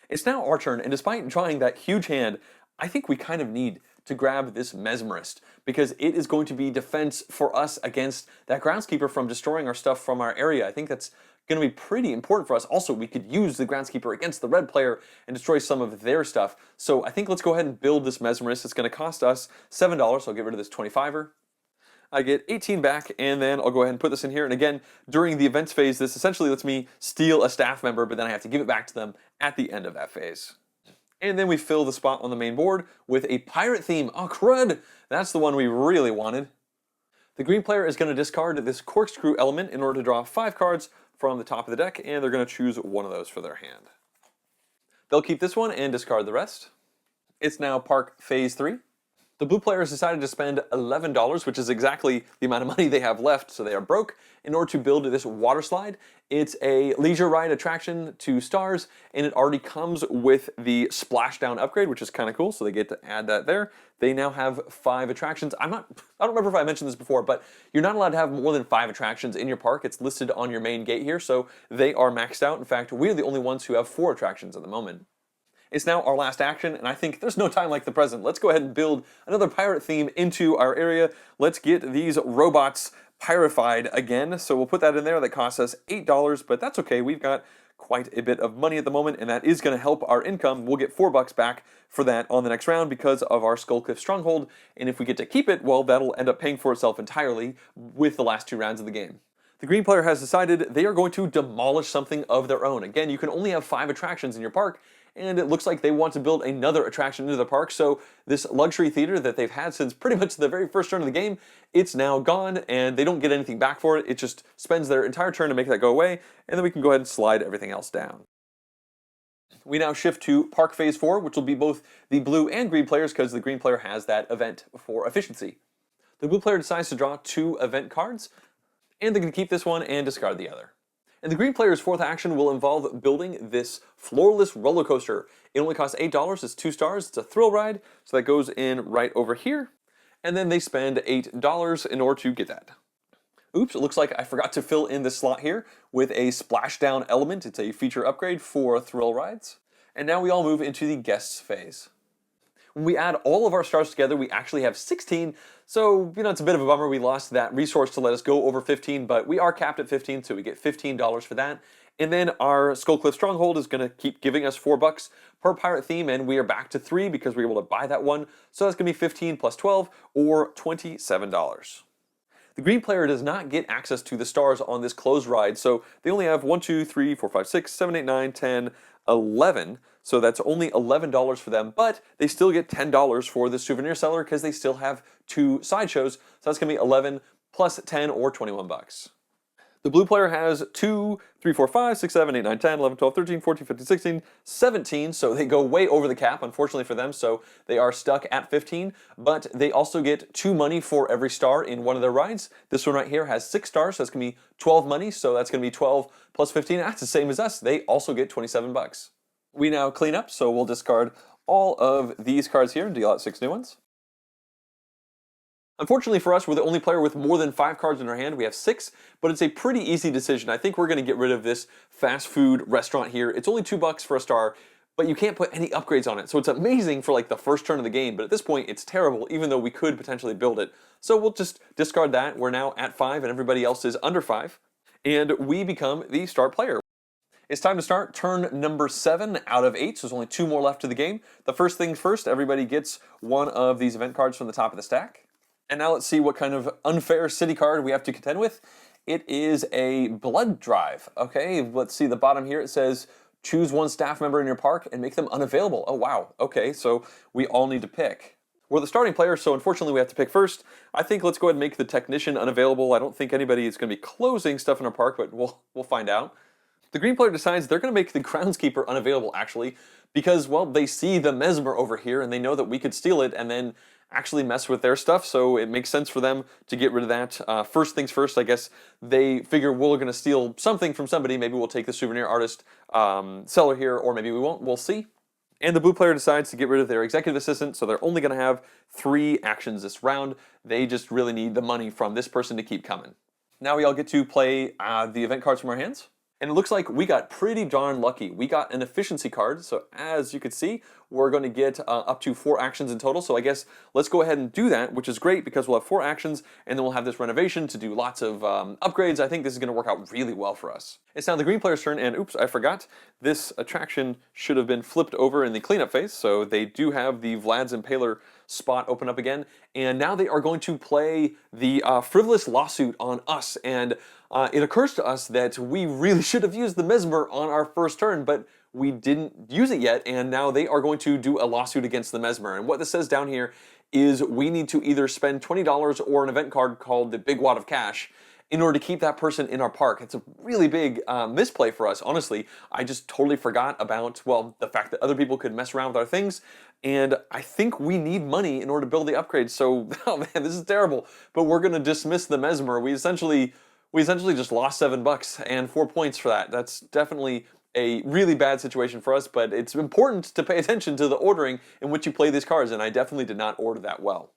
It's now our turn, and despite drawing that huge hand, I think we kind of need to grab this mesmerist, because it is going to be defense for us against that groundskeeper from destroying our stuff from our area. I think that's going to be pretty important for us. Also, we could use the groundskeeper against the red player and destroy some of their stuff. So I think let's go ahead and build this mesmerist. It's going to cost us $7, so I'll get rid of this 25er. I get 18 back, and then I'll go ahead and put this in here. And again, during the events phase, this essentially lets me steal a staff member, but then I have to give it back to them at the end of that phase. And then we fill the spot on the main board with a pirate theme. Oh, crud! That's the one we really wanted. The green player is going to discard this corkscrew element in order to draw 5 cards from the top of the deck, and they're going to choose one of those for their hand. They'll keep this one and discard the rest. It's now Park Phase 3. The blue player has decided to spend $11, which is exactly the amount of money they have left, so they are broke, in order to build this water slide. It's a leisure ride attraction, 2 stars, and it already comes with the splashdown upgrade, which is kind of cool, so they get to add that there. They now have 5 attractions. I don't remember if I mentioned this before, but you're not allowed to have more than 5 attractions in your park. It's listed on your main gate here, so they are maxed out. In fact, we're the only ones who have 4 attractions at the moment. It's now our last action, and I think there's no time like the present. Let's go ahead and build another pirate theme into our area. Let's get these robots pirified again. So we'll put that in there. That costs us $8, but that's okay. We've got quite a bit of money at the moment, and that is going to help our income. We'll get $4 back for that on the next round because of our Skullcliff Stronghold, and if we get to keep it, well, that'll end up paying for itself entirely with the last 2 rounds of the game. The green player has decided they are going to demolish something of their own. Again, you can only have 5 attractions in your park, and it looks like they want to build another attraction into the park. So this luxury theater that they've had since pretty much the very first turn of the game, it's now gone, and they don't get anything back for it. It just spends their entire turn to make that go away, and then we can go ahead and slide everything else down. We now shift to Park Phase 4, which will be both the blue and green players because the green player has that event for efficiency. The blue player decides to draw 2 event cards, and they're going to keep this one and discard the other. And the green player's 4th action will involve building this floorless roller coaster. It only costs $8, it's 2 stars, it's a thrill ride, so that goes in right over here. And then they spend $8 in order to get that. Oops, it looks like I forgot to fill in this slot here with a splashdown element. It's a feature upgrade for thrill rides. And now we all move into the guests phase. When we add all of our stars together, we actually have 16, so it's a bit of a bummer we lost that resource to let us go over 15, but we are capped at 15, so we get $15 for that. And then our Skull Cliff Stronghold is going to keep giving us $4 per pirate theme, and we are back to 3 because we were able to buy that one, so that's going to be 15 plus 12, or $27. The green player does not get access to the stars on this closed ride, so they only have 1, 2, 3, 4, 5, 6, 7, 8, 9, 10, 11. So that's only $11 for them, but they still get $10 for the souvenir seller because they still have 2 sideshows. So that's going to be 11 plus 10 or 21 bucks. The blue player has 2, 3, 4, 5, 6, 7, 8, 9, 10, 11, 12, 13, 14, 15, 16, 17. So they go way over the cap, unfortunately for them. So they are stuck at 15, but they also get 2 money for every star in one of their rides. This one right here has 6 stars, so that's going to be 12 money. So that's going to be 12 plus 15. That's the same as us. They also get 27 bucks. We now clean up, so we'll discard all of these cards here and deal out 6 new ones. Unfortunately for us, we're the only player with more than 5 cards in our hand. We have 6, but it's a pretty easy decision. I think we're going to get rid of this fast food restaurant here. It's only $2 for a star, but you can't put any upgrades on it. So it's amazing for like the first turn of the game, but at this point it's terrible, even though we could potentially build it. So we'll just discard that. We're now at 5 and everybody else is under 5, and we become the start player. It's time to start turn number 7 out of 8, so there's only 2 more left to the game. The first things first, everybody gets one of these event cards from the top of the stack. And now let's see what kind of unfair city card we have to contend with. It is a blood drive. Okay, let's see the bottom here. It says, choose 1 staff member in your park and make them unavailable. Oh wow, okay, so we all need to pick. We're the starting player, so unfortunately we have to pick first. I think let's go ahead and make the technician unavailable. I don't think anybody is going to be closing stuff in our park, but we'll find out. The green player decides they're going to make the groundskeeper unavailable, actually, because, well, they see the mesmer over here and they know that we could steal it and then actually mess with their stuff, so it makes sense for them to get rid of that. First things first, I guess they figure we're going to steal something from somebody. Maybe we'll take the souvenir artist seller here, or maybe we won't. We'll see. And the blue player decides to get rid of their executive assistant, so they're only going to have 3 actions this round. They just really need the money from this person to keep coming. Now we all get to play the event cards from our hands. And it looks like we got pretty darn lucky. We got an efficiency card, so as you can see, we're going to get up to 4 actions in total. So I guess let's go ahead and do that, which is great because we'll have 4 actions, and then we'll have this renovation to do lots of upgrades. I think this is going to work out really well for us. It's now the green player's turn, and oops, I forgot. This attraction should have been flipped over in the cleanup phase, so they do have the Vlad's Impaler spot open up again, and now they are going to play the frivolous lawsuit on us, and it occurs to us that we really should have used the mesmer on our first turn, but we didn't use it yet, and now they are going to do a lawsuit against the mesmer. And what this says down here is we need to either spend $20 or an event card called the Big Wad of Cash in order to keep that person in our park. It's a really big misplay for us, honestly. I just totally forgot about, well, the fact that other people could mess around with our things, and I think we need money in order to build the upgrades, so, oh man, this is terrible. But we're gonna dismiss the mesmer. We essentially just lost $7 and 4 points for that. That's definitely a really bad situation for us, but it's important to pay attention to the ordering in which you play these cards, and I definitely did not order that well.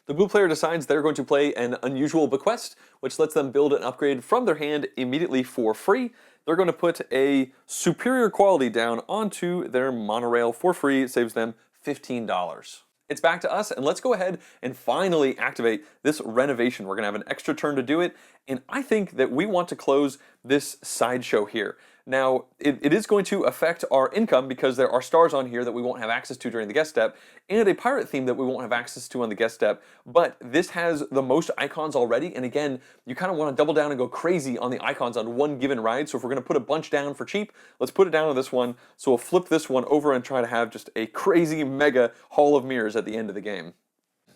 The blue player decides they're going to play an unusual bequest, which lets them build an upgrade from their hand immediately for free. They're going to put a superior quality down onto their monorail for free. It saves them $15. It's back to us, and let's go ahead and finally activate this renovation. We're going to have an extra turn to do it, and I think that we want to close this sideshow here. Now, it is going to affect our income because there are stars on here that we won't have access to during the guest step, and a pirate theme that we won't have access to on the guest step, but this has the most icons already, and again, you kind of want to double down and go crazy on the icons on one given ride, so if we're going to put a bunch down for cheap, let's put it down on this one, so we'll flip this one over and try to have just a crazy mega Hall of Mirrors at the end of the game.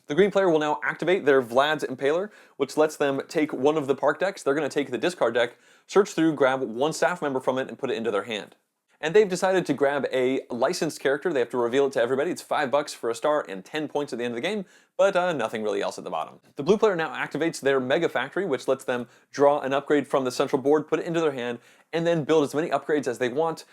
The green player will now activate their Vlad's Impaler, which lets them take one of the park decks. They're going to take the discard deck, search through, grab one staff member from it, and put it into their hand. And they've decided to grab a licensed character. They have to reveal it to everybody. It's $5 for a star and 10 points at the end of the game, but nothing really else at the bottom. The blue player now activates their Mega Factory, which lets them draw an upgrade from the central board, put it into their hand, and then build as many upgrades as they want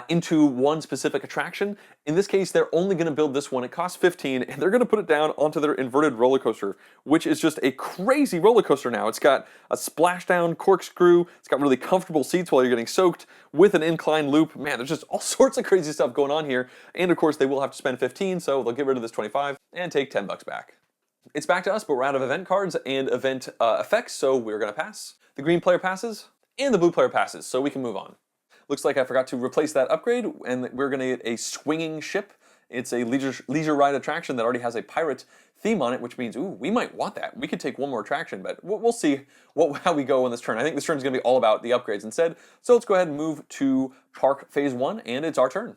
into one specific attraction. In this case, they're only going to build this one. It costs 15, and they're going to put it down onto their inverted roller coaster, which is just a crazy roller coaster now. It's got a splashdown corkscrew. It's got really comfortable seats while you're getting soaked with an incline loop. Man, there's just all sorts of crazy stuff going on here. And of course, they will have to spend 15, so they'll get rid of this 25 and take 10 bucks back. It's back to us, but we're out of event cards and event effects, so we're going to pass. The green player passes, and the blue player passes, so we can move on. Looks like I forgot to replace that upgrade, and we're going to get a swinging ship. It's a leisure ride attraction that already has a pirate theme on it, which means, ooh, we might want that. We could take one more attraction, but we'll see how we go on this turn. I think this turn is going to be all about the upgrades instead. So let's go ahead and move to Park Phase 1, and it's our turn.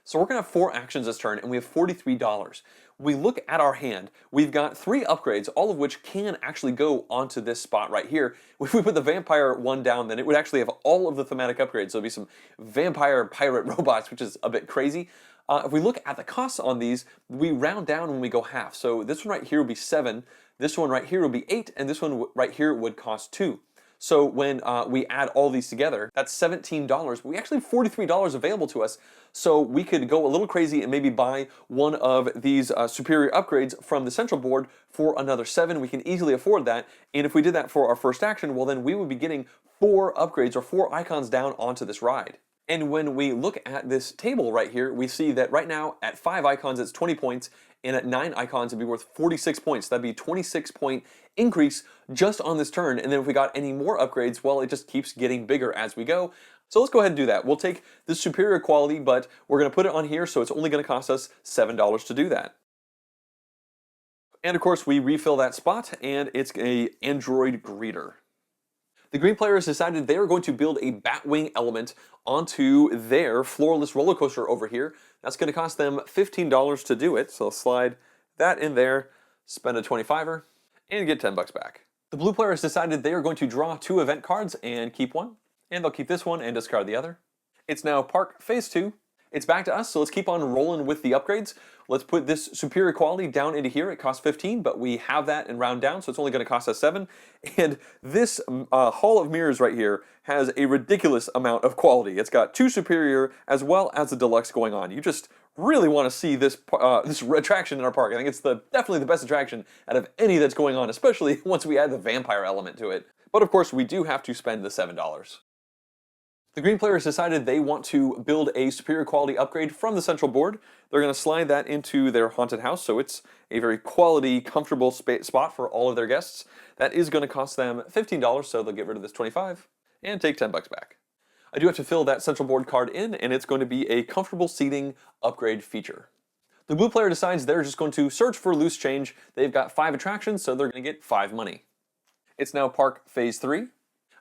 So we're going to have 4 actions this turn, and we have $43. We look at our hand, we've got 3 upgrades, all of which can actually go onto this spot right here. If we put the vampire one down, then it would actually have all of the thematic upgrades. So it'll be some vampire pirate robots, which is a bit crazy. If we look at the costs on these, we round down when we go half. So this one right here would be 7, this one right here would be 8, and this one right here would cost 2. So when we add all these together, that's $17, but we actually have $43 available to us. So we could go a little crazy and maybe buy one of these superior upgrades from the central board for another 7. We can easily afford that. And if we did that for our first action, well then we would be getting 4 upgrades or 4 icons down onto this ride. And when we look at this table right here, we see that right now at 5 icons it's 20 points, and at 9 icons it'd be worth 46 points. That'd be a 26-point increase just on this turn, and then if we got any more upgrades, well, it just keeps getting bigger as we go. So let's go ahead and do that. We'll take the superior quality, but we're going to put it on here, so it's only going to cost us $7 to do that. And of course, we refill that spot, and it's an android greeter. The green player has decided they are going to build a Batwing element onto their floorless roller coaster over here. That's going to cost them $15 to do it, so I'll slide that in there, spend a 25er, and get 10 bucks back. The blue player has decided they are going to draw 2 event cards and keep one, and they'll keep this one and discard the other. It's now Park Phase 2. It's back to us, so let's keep on rolling with the upgrades. Let's put this superior quality down into here. It costs 15, but we have that and round down, so it's only going to cost us 7. And this Hall of Mirrors right here has a ridiculous amount of quality. It's got 2 superior as well as a deluxe going on. You just really want to see this attraction in our park. I think it's definitely the best attraction out of any that's going on, especially once we add the vampire element to it. But of course, we do have to spend the $7. The green player has decided they want to build a superior quality upgrade from the central board. They're going to slide that into their haunted house, so it's a very quality, comfortable spot for all of their guests. That is going to cost them $15, so they'll get rid of this 25 and take 10 bucks back. I do have to fill that central board card in, and it's going to be a comfortable seating upgrade feature. The blue player decides they're just going to search for loose change. They've got 5 attractions, so they're going to get 5 money. It's now Park Phase 3.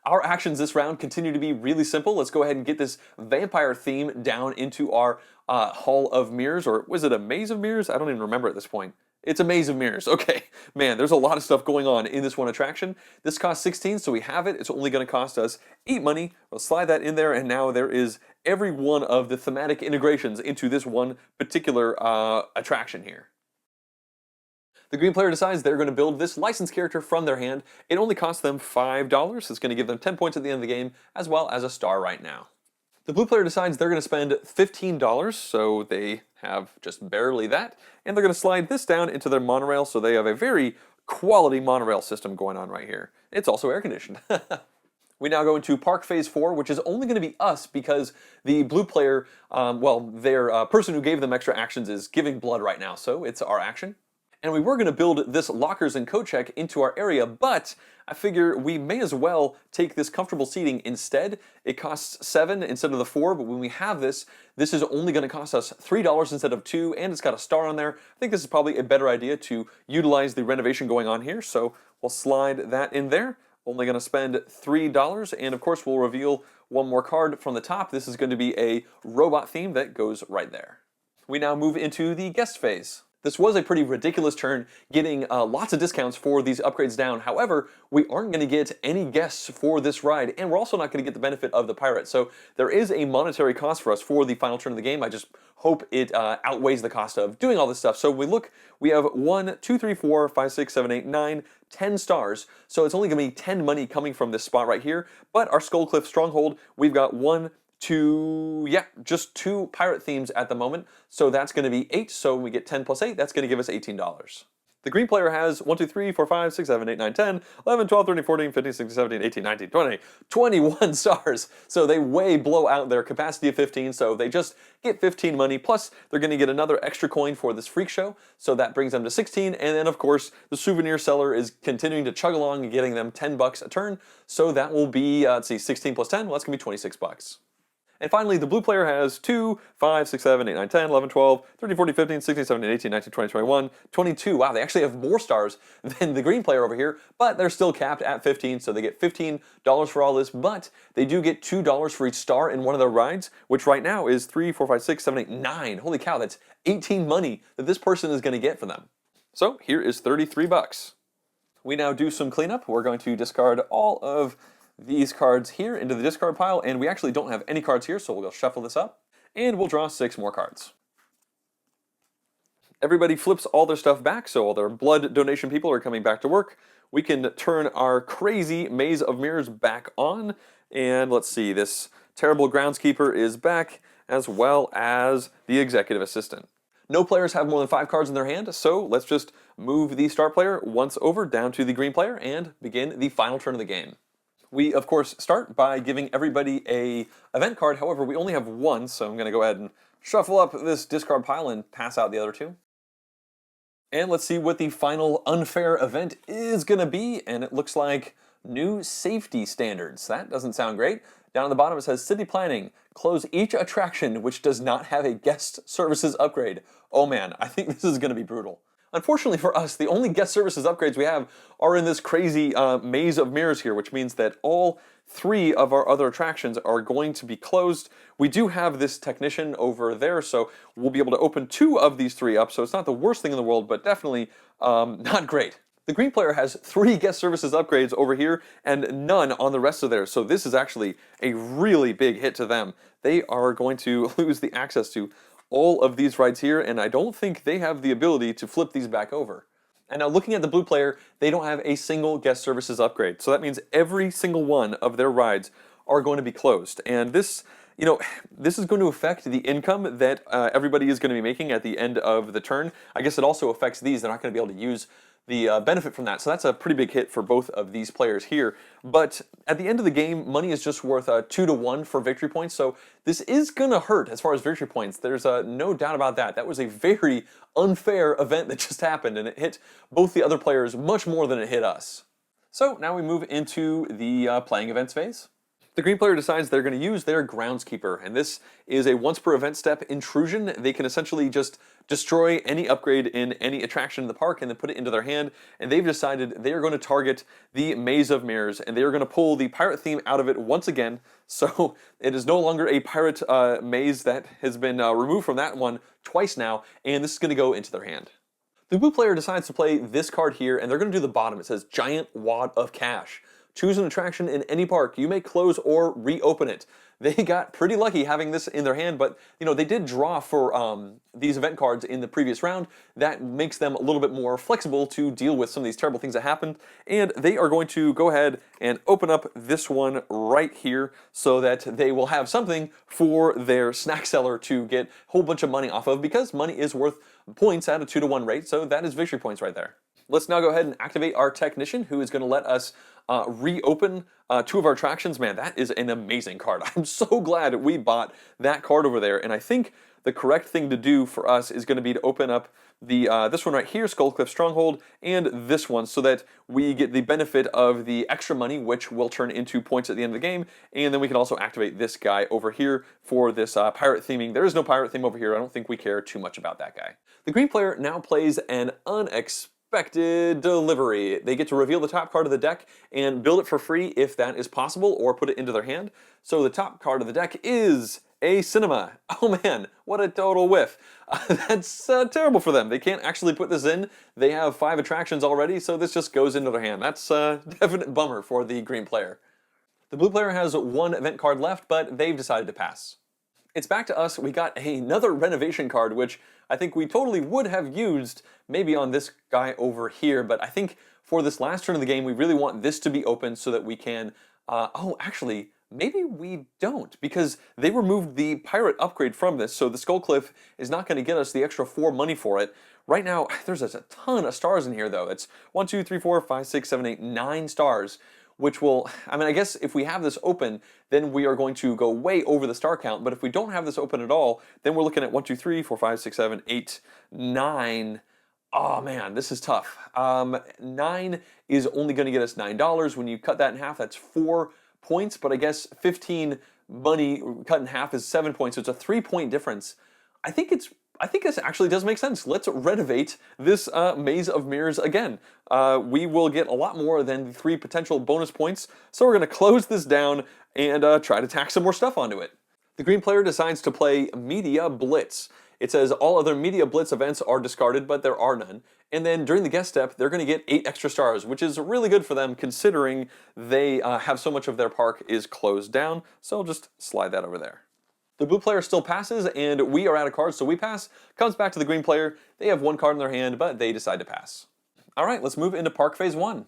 Our actions this round continue to be really simple. Let's go ahead and get this vampire theme down into our Hall of Mirrors, or was it a Maze of Mirrors? I don't even remember at this point. It's a Maze of Mirrors. Okay, man, there's a lot of stuff going on in this one attraction. This costs 16, so we have it. It's only going to cost us 8 money. We'll slide that in there, and now there is every one of the thematic integrations into this one particular attraction here. The green player decides they're going to build this licensed character from their hand. It only costs them $5. It's going to give them 10 points at the end of the game, as well as a star right now. The blue player decides they're going to spend $15, so they have just barely that, and they're going to slide this down into their monorail, so they have a very quality monorail system going on right here. It's also air conditioned. We now go into Park Phase 4, which is only going to be us because the blue player, their person who gave them extra actions is giving blood right now, so it's our action. And we were going to build this lockers and coat check into our area, but I figure we may as well take this comfortable seating instead. It costs $7 instead of the $4, but when we have this, this is only going to cost us $3 instead of $2, and it's got a star on there. I think this is probably a better idea to utilize the renovation going on here, so we'll slide that in there. Only going to spend $3, and of course we'll reveal one more card from the top. This is going to be a robot theme that goes right there. We now move into the guest phase. This was a pretty ridiculous turn, getting lots of discounts for these upgrades down. However, we aren't going to get any guests for this ride, and we're also not going to get the benefit of the pirate. So there is a monetary cost for us for the final turn of the game. I just hope it outweighs the cost of doing all this stuff. So we have 1, 2, 3, 4, 5, 6, 7, 8, 9, 10 stars. So it's only going to be 10 money coming from this spot right here. But our Skullcliff Stronghold, we've got just 2 pirate themes at the moment, so that's going to be 8, so we get 10 plus 8, that's going to give us $18. The green player has 1, 2, 3, 4, 5, 6, 7, 8, 9, 10, 11, 12, 13, 14, 15, 16, 17, 18, 19, 20, 21 stars. So they way blow out their capacity of 15, so they just get 15 money, plus they're going to get another extra coin for this freak show, so that brings them to 16, and then of course the souvenir seller is continuing to chug along and getting them 10 bucks a turn, so that will be, let's see, 16 plus 10, well that's going to be 26 bucks. And finally, the blue player has 2, 5, 6, 7, 8, 9, 10, 11, 12, 13, 14, 15, 16, 17, 18, 19, 20, 21, 22. Wow, they actually have more stars than the green player over here, but they're still capped at 15, so they get $15 for all this, but they do get $2 for each star in one of their rides, which right now is 3, 4, 5, 6, 7, 8, 9. Holy cow, that's 18 money that this person is going to get for them. So here is 33 bucks. We now do some cleanup. We're going to discard all of these cards here into the discard pile, and we actually don't have any cards here, so we'll go shuffle this up, and we'll draw 6 more cards. Everybody flips all their stuff back, so all their blood donation people are coming back to work. We can turn our crazy maze of mirrors back on, and let's see, this terrible groundskeeper is back, as well as the executive assistant. No players have more than 5 cards in their hand, so let's just move the start player once over down to the green player and begin the final turn of the game. We, of course, start by giving everybody a event card. However, we only have 1, so I'm going to go ahead and shuffle up this discard pile and pass out the other 2. And let's see what the final unfair event is going to be, and it looks like new safety standards. That doesn't sound great. Down at the bottom it says city planning, close each attraction which does not have a guest services upgrade. Oh man, I think this is going to be brutal. Unfortunately for us, the only guest services upgrades we have are in this crazy maze of mirrors here, which means that all 3 of our other attractions are going to be closed. We do have this technician over there, so we'll be able to open 2 of these 3 up, so it's not the worst thing in the world, but definitely not great. The green player has 3 guest services upgrades over here and none on the rest of theirs, so this is actually a really big hit to them. They are going to lose the access to all of these rides here, and I don't think they have the ability to flip these back over. And now looking at the blue player, they don't have a single guest services upgrade. So that means every single one of their rides are going to be closed. And this, this is going to affect the income that everybody is going to be making at the end of the turn. I guess it also affects these. They're not going to be able to use the benefit from that. So that's a pretty big hit for both of these players here. But at the end of the game, money is just worth 2 to 1 for victory points. So this is going to hurt as far as victory points. There's no doubt about that. That was a very unfair event that just happened, and it hit both the other players much more than it hit us. So now we move into the playing events phase. The green player decides they're going to use their groundskeeper, and this is a once per event step intrusion. They can essentially just destroy any upgrade in any attraction in the park and then put it into their hand, and they've decided they are going to target the Maze of Mirrors, and they are going to pull the pirate theme out of it once again, so it is no longer a pirate maze that has been removed from that one twice now, and this is going to go into their hand. The blue player decides to play this card here, and they're going to do the bottom. It says Giant Wad of Cash. Choose an attraction in any park. You may close or reopen it. They got pretty lucky having this in their hand, but they did draw for these event cards in the previous round. That makes them a little bit more flexible to deal with some of these terrible things that happened, and they are going to go ahead and open up this one right here so that they will have something for their snack seller to get a whole bunch of money off of, because money is worth points at a 2 to 1 rate, so that is victory points right there. Let's now go ahead and activate our technician, who is going to let us reopen 2 of our attractions. Man, that is an amazing card. I'm so glad we bought that card over there, and I think the correct thing to do for us is going to be to open up this one right here, Skullcliff Stronghold, and this one, so that we get the benefit of the extra money, which will turn into points at the end of the game, and then we can also activate this guy over here for this pirate theming. There is no pirate theme over here. I don't think we care too much about that guy. The green player now plays an unexpected delivery. They get to reveal the top card of the deck and build it for free if that is possible, or put it into their hand. So the top card of the deck is a cinema. Oh man, what a total whiff. That's terrible for them. They can't actually put this in. They have 5 attractions already, so this just goes into their hand. That's a definite bummer for the green player. The blue player has 1 event card left, but they've decided to pass. It's back to us. We got another renovation card, which I think we totally would have used maybe on this guy over here, but I think for this last turn of the game, we really want this to be open so that we can, oh, actually, maybe we don't, because they removed the pirate upgrade from this, so the Skullcliff is not going to get us the extra 4 money for it. Right now, there's a ton of stars in here, though. It's 1, 2, 3, 4, 5, 6, 7, 8, 9 stars, which will, I mean, I guess if we have this open, then we are going to go way over the star count, but if we don't have this open at all, then we're looking at 1, 2, 3, 4, 5, 6, 7, 8, 9. Oh man, this is tough. 9 is only going to get us $9. When you cut that in half, that's 4 points, but I guess 15 money cut in half is 7 points, so it's a 3-point difference. I think this actually does make sense. Let's renovate this Maze of Mirrors again. We will get a lot more than the 3 potential bonus points, so we're going to close this down and try to tack some more stuff onto it. The green player decides to play Media Blitz. It says all other Media Blitz events are discarded, but there are none. And then during the guest step, they're going to get 8 extra stars, which is really good for them considering they have so much of their park is closed down. So I'll just slide that over there. The blue player still passes, and we are out of cards, so we pass. Comes back to the green player. They have 1 card in their hand, but they decide to pass. All right, let's move into Park Phase 1.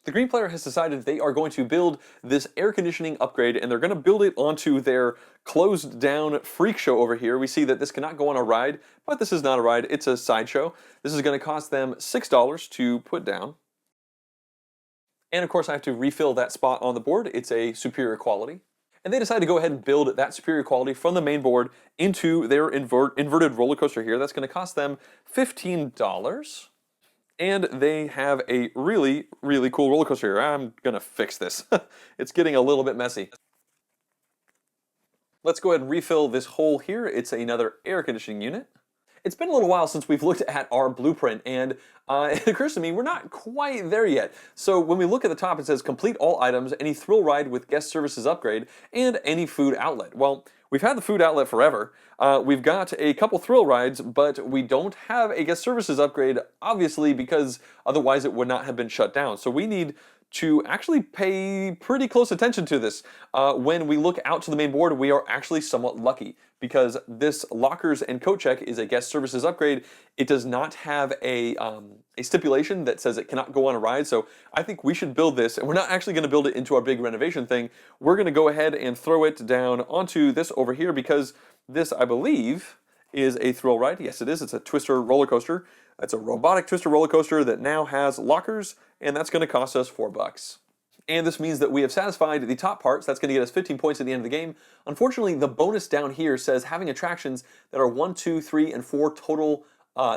The green player has decided they are going to build this air conditioning upgrade, and they're going to build it onto their closed down freak show over here. We see that this cannot go on a ride, but this is not a ride, it's a sideshow. This is going to cost them $6 to put down. And of course I have to refill that spot on the board. It's a superior quality. And they decide to go ahead and build that superior quality from the main board into their inverted roller coaster here. That's going to cost them $15. And they have a really, really cool roller coaster here. I'm going to fix this. It's getting a little bit messy. Let's go ahead and refill this hole here. It's another air conditioning unit. It's been a little while since we've looked at our blueprint, and it occurs to me we're not quite there yet. So when we look at the top, it says complete all items, any thrill ride with guest services upgrade, and any food outlet. Well, we've had the food outlet forever. We've got a couple thrill rides, but we don't have a guest services upgrade, obviously, because otherwise it would not have been shut down. So we need to actually pay pretty close attention to this. When we look out to the main board, we are actually somewhat lucky because this lockers and coat check is a guest services upgrade. It does not have a stipulation that says it cannot go on a ride, so I think we should build this, and we're not actually going to build it into our big renovation thing. We're going to go ahead and throw it down onto this over here because this, I believe, is a thrill ride. Yes, it is. It's a twister roller coaster. It's a robotic twister roller coaster that now has lockers, and that's going to cost us $4. And this means that we have satisfied the top parts. That's going to get us 15 points at the end of the game. Unfortunately, the bonus down here says having attractions that are 1, 2, 3, and 4 total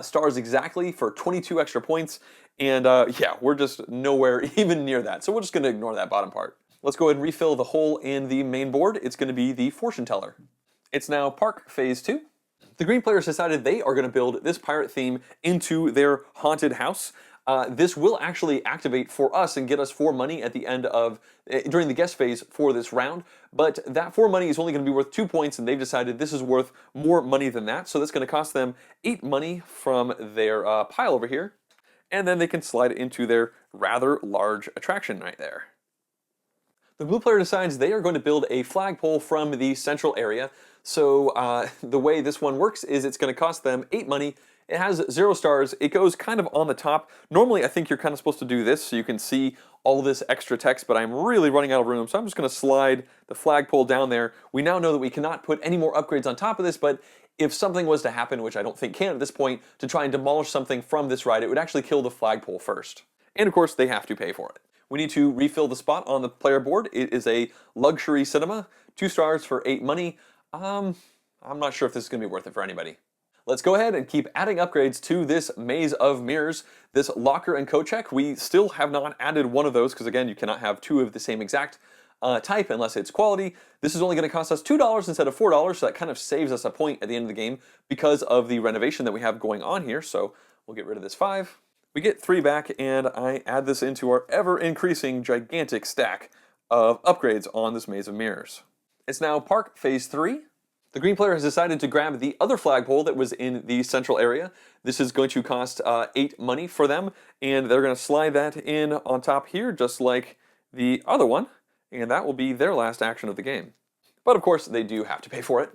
stars exactly for 22 extra points. And yeah, we're just nowhere even near that. So we're just going to ignore that bottom part. Let's go ahead and refill the hole in the main board. It's going to be the fortune teller. It's now Park Phase 2. The green players decided they are going to build this pirate theme into their haunted house. This will actually activate for us and get us 4 money at the end of, during the guest phase for this round, but that 4 money is only going to be worth 2 points, and they've decided this is worth more money than that, so that's going to cost them 8 money from their pile over here, and then they can slide it into their rather large attraction right there. The blue player decides they are going to build a flagpole from the central area, so the way this one works is it's going to cost them 8 money. It has 0 stars. It goes kind of on the top. Normally, I think you're kind of supposed to do this so you can see all this extra text, but I'm really running out of room, so I'm just going to slide the flagpole down there. We now know that we cannot put any more upgrades on top of this, but if something was to happen, which I don't think can at this point, to try and demolish something from this ride, it would actually kill the flagpole first. And of course, they have to pay for it. We need to refill the spot on the player board. It is a luxury cinema, 2 stars for 8 money. I'm not sure if this is going to be worth it for anybody. Let's go ahead and keep adding upgrades to this maze of mirrors. This locker and coat check, we still have not added one of those because again, you cannot have two of the same exact type unless it's quality. This is only going to cost us $2 instead of $4, so that kind of saves us a point at the end of the game because of the renovation that we have going on here. So we'll get rid of this 5. We get 3 back, and I add this into our ever-increasing gigantic stack of upgrades on this maze of mirrors. It's now Park Phase 3. The green player has decided to grab the other flagpole that was in the central area. This is going to cost 8 money for them, and they're going to slide that in on top here, just like the other one, and that will be their last action of the game. But of course, they do have to pay for it.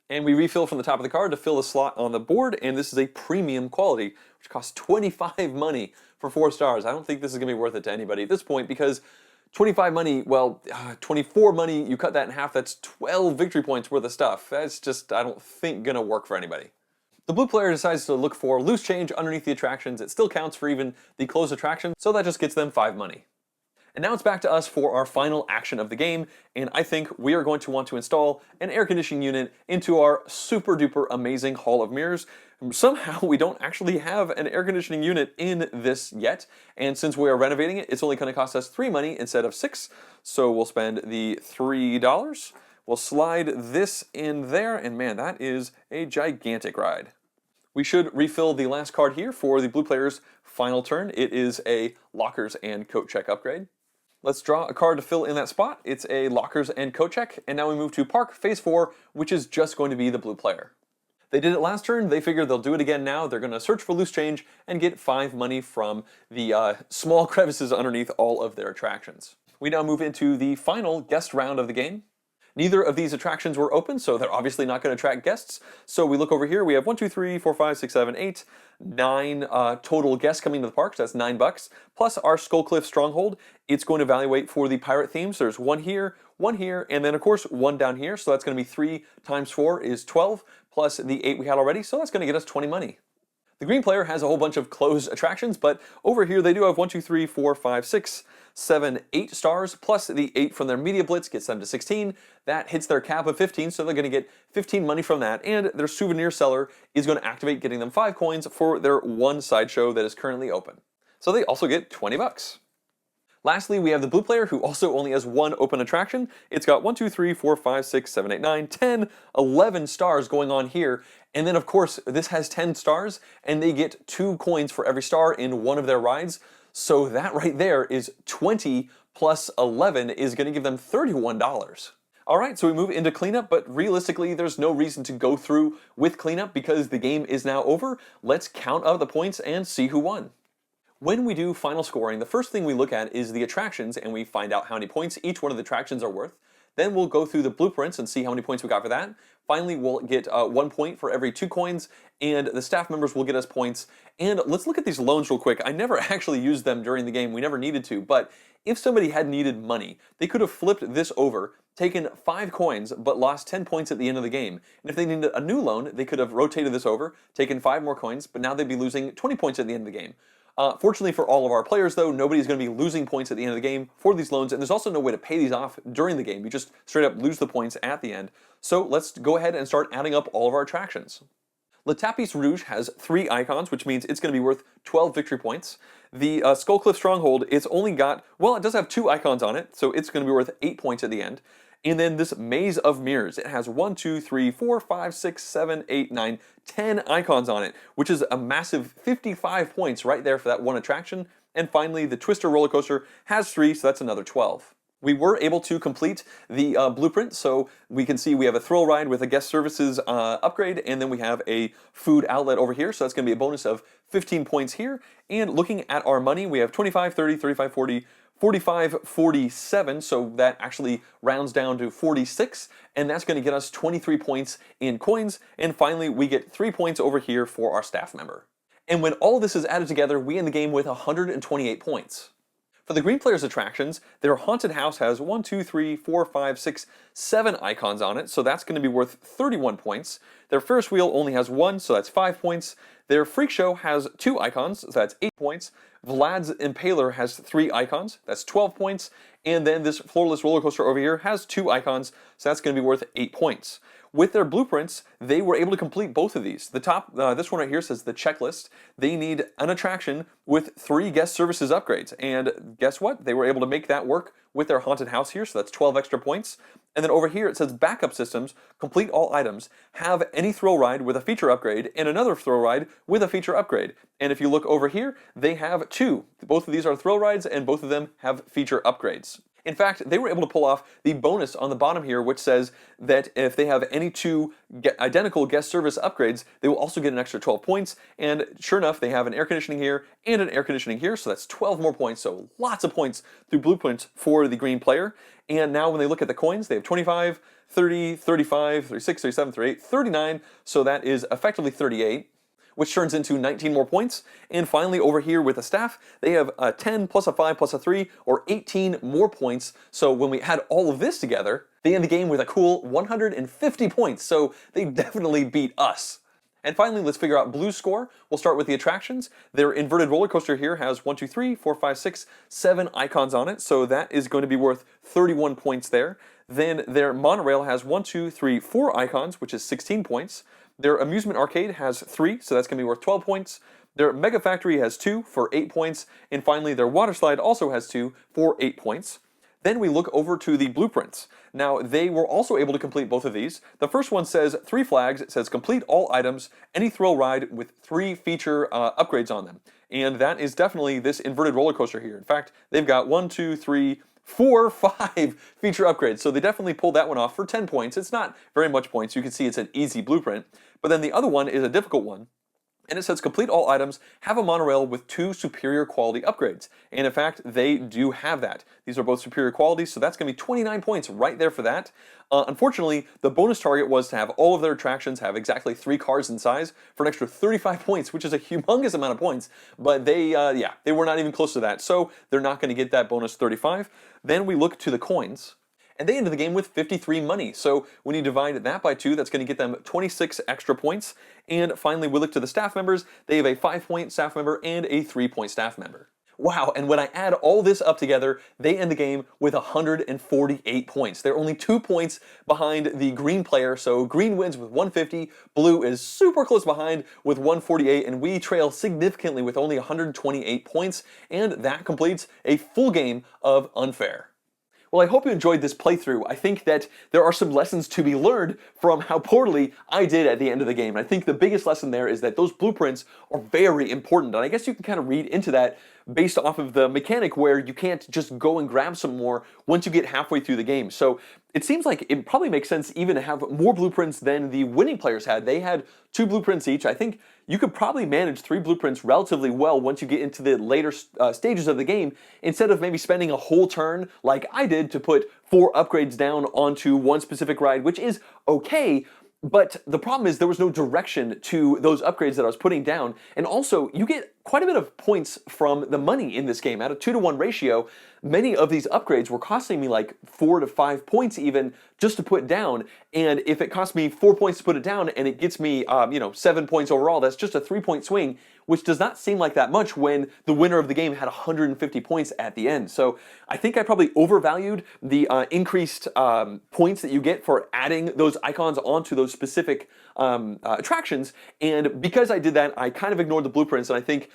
And we refill from the top of the card to fill the slot on the board, and this is a premium quality, which costs 25 money for 4 stars. I don't think this is going to be worth it to anybody at this point, because 25 money, well, 24 money, you cut that in half, that's 12 victory points worth of stuff. That's just, I don't think, gonna work for anybody. The blue player decides to look for loose change underneath the attractions. It still counts for even the closed attraction, so that just gets them 5 money. And now it's back to us for our final action of the game, and I think we are going to want to install an air conditioning unit into our super duper amazing Hall of Mirrors. Somehow we don't actually have an air conditioning unit in this yet, and since we are renovating it, it's only going to cost us 3 money instead of 6, so we'll spend the $3. We'll slide this in there, and man, that is a gigantic ride. We should refill the last card here for the blue player's final turn. It is a lockers and coat check upgrade. Let's draw a card to fill in that spot. It's a lockers and coat check, and now we move to Park Phase 4, which is just going to be the blue player. They did it last turn, they figured they'll do it again now. They're going to search for loose change and get 5 money from the small crevices underneath all of their attractions. We now move into the final guest round of the game. Neither of these attractions were open, so they're obviously not going to attract guests. So we look over here, we have 1, 2, 3, 4, 5, 6, 7, 8, 9 total guests coming to the park, so that's $9. Plus our Skull Cliff Stronghold, it's going to evaluate for the pirate themes. There's 1 here, and then of course 1 down here, so that's going to be 3 times 4 is 12, plus the 8 we had already, so that's going to get us 20 money. The green player has a whole bunch of closed attractions, but over here they do have 1, 2, 3, 4, 5, 6, 7, 8 stars, plus the 8 from their media blitz gets them to 16. That hits their cap of 15, so they're going to get 15 money from that, and their souvenir seller is going to activate, getting them 5 coins for their 1 sideshow that is currently open. So they also get 20 bucks. Lastly, we have the blue player who also only has 1 open attraction. It's got 1, 2, 3, 4, 5, 6, 7, 8, 9, 10, 11 stars going on here. And then of course, this has 10 stars and they get 2 coins for every star in one of their rides. So that right there is 20 plus 11 is going to give them $31. All right, so we move into cleanup, but realistically, there's no reason to go through with cleanup because the game is now over. Let's count up the points and see who won. When we do final scoring, the first thing we look at is the attractions and we find out how many points each one of the attractions are worth. Then we'll go through the blueprints and see how many points we got for that. Finally, we'll get 1 point for every 2 coins, and the staff members will get us points. And let's look at these loans real quick. I never actually used them during the game. We never needed to, but if somebody had needed money, they could have flipped this over, taken 5 coins, but lost 10 points at the end of the game. And if they needed a new loan, they could have rotated this over, taken 5 more coins, but now they'd be losing 20 points at the end of the game. Fortunately for all of our players though, nobody's going to be losing points at the end of the game for these loans, and there's also no way to pay these off during the game. You just straight up lose the points at the end. So let's go ahead and start adding up all of our attractions. Le Tapis Rouge has 3 icons, which means it's going to be worth 12 victory points. The Skull Cliff Stronghold, it's only got, well, it does have 2 icons on it, so it's going to be worth 8 points at the end. And then this Maze of Mirrors, it has 1, 2, 3, 4, 5, 6, 7, 8, 9, 10 icons on it, which is a massive 55 points right there for that 1 attraction. And finally, the Twister Roller Coaster has 3, so that's another 12. We were able to complete the blueprint, so we can see we have a thrill ride with a guest services upgrade, and then we have a food outlet over here, so that's going to be a bonus of 15 points here. And looking at our money, we have 25, 30, 35, 40, 45, 47, so that actually rounds down to 46, and that's going to get us 23 points in coins, and finally we get 3 points over here for our staff member. And when all this is added together, we end the game with 128 points. For the green player's attractions, their haunted house has 1, 2, 3, 4, 5, 6, 7 icons on it, so that's going to be worth 31 points. Their Ferris wheel only has 1, so that's 5 points. Their freak show has 2 icons, so that's 8 points. Vlad's Impaler has 3 icons, that's 12 points. And then this floorless roller coaster over here has 2 icons, so that's going to be worth 8 points. with their blueprints, they were able to complete both of these. The top, this one right here says the checklist. They need an attraction with 3 guest services upgrades. And guess what? They were able to make that work with their haunted house here, so that's 12 extra points. And then over here it says backup systems, complete all items, have any thrill ride with a feature upgrade, and another thrill ride with a feature upgrade. And if you look over here, they have 2. Both of these are thrill rides, and both of them have feature upgrades. In fact, they were able to pull off the bonus on the bottom here, which says that if they have any 2 identical guest service upgrades, they will also get an extra 12 points. And sure enough, they have an air conditioning here and an air conditioning here, so that's 12 more points. So lots of points through blueprints for the green player. And now when they look at the coins, they have 25, 30, 35, 36, 37, 38, 39, so that is effectively 38. Which turns into 19 more points. And finally, over here with the staff, they have a 10 plus a 5 plus a 3, or 18 more points. So when we add all of this together, they end the game with a cool 150 points. So they definitely beat us. And finally, let's figure out Blue's score. We'll start with the attractions. Their inverted roller coaster here has 1, 2, 3, 4, 5, 6, 7 icons on it. So that is going to be worth 31 points there. Then their monorail has 1, 2, 3, 4 icons, which is 16 points. Their amusement arcade has 3, so that's going to be worth 12 points. Their mega factory has 2 for 8 points. And finally, their water slide also has 2 for 8 points. Then we look over to the blueprints. Now, they were also able to complete both of these. The first one says 3 flags. It says complete all items, any thrill ride with 3 feature upgrades on them. And that is definitely this inverted roller coaster here. In fact, they've got 1, 2, 3, 4, 5 feature upgrades. So they definitely pulled that one off for 10 points. It's not very much points. You can see it's an easy blueprint. But then the other one is a difficult one. And it says complete all items, have a monorail with 2 superior quality upgrades. And in fact, they do have that. These are both superior qualities, so that's going to be 29 points right there for that. Unfortunately, the bonus target was to have all of their attractions have exactly 3 cars in size for an extra 35 points, which is a humongous amount of points. But they were not even close to that, so they're not going to get that bonus 35. Then we look to the coins. And they ended the game with 53 money. So when you divide that by 2, that's going to get them 26 extra points. And finally, we look to the staff members. They have a 5-point staff member and a 3-point staff member. Wow, and when I add all this up together, they end the game with 148 points. They're only 2 points behind the green player, so green wins with 150, blue is super close behind with 148, and we trail significantly with only 128 points, and that completes a full game of Unfair. Well, I hope you enjoyed this playthrough. I think that there are some lessons to be learned from how poorly I did at the end of the game. I think the biggest lesson there is that those blueprints are very important, and I guess you can kind of read into that based off of the mechanic where you can't just go and grab some more once you get halfway through the game. So it seems like it probably makes sense even to have more blueprints than the winning players had. They had 2 blueprints each. I think you could probably manage 3 blueprints relatively well once you get into the later stages of the game, instead of maybe spending a whole turn like I did to put 4 upgrades down onto one specific ride, which is okay. But the problem is there was no direction to those upgrades that I was putting down. And also, you get quite a bit of points from the money in this game. At a 2-to-1 ratio, many of these upgrades were costing me like 4 to 5 points even just to put down. And if it costs me 4 points to put it down and it gets me 7 points overall, that's just a 3-point swing, which does not seem like that much when the winner of the game had 150 points at the end. So I think I probably overvalued the increased points that you get for adding those icons onto those specific attractions. And because I did that, I kind of ignored the blueprints. And I think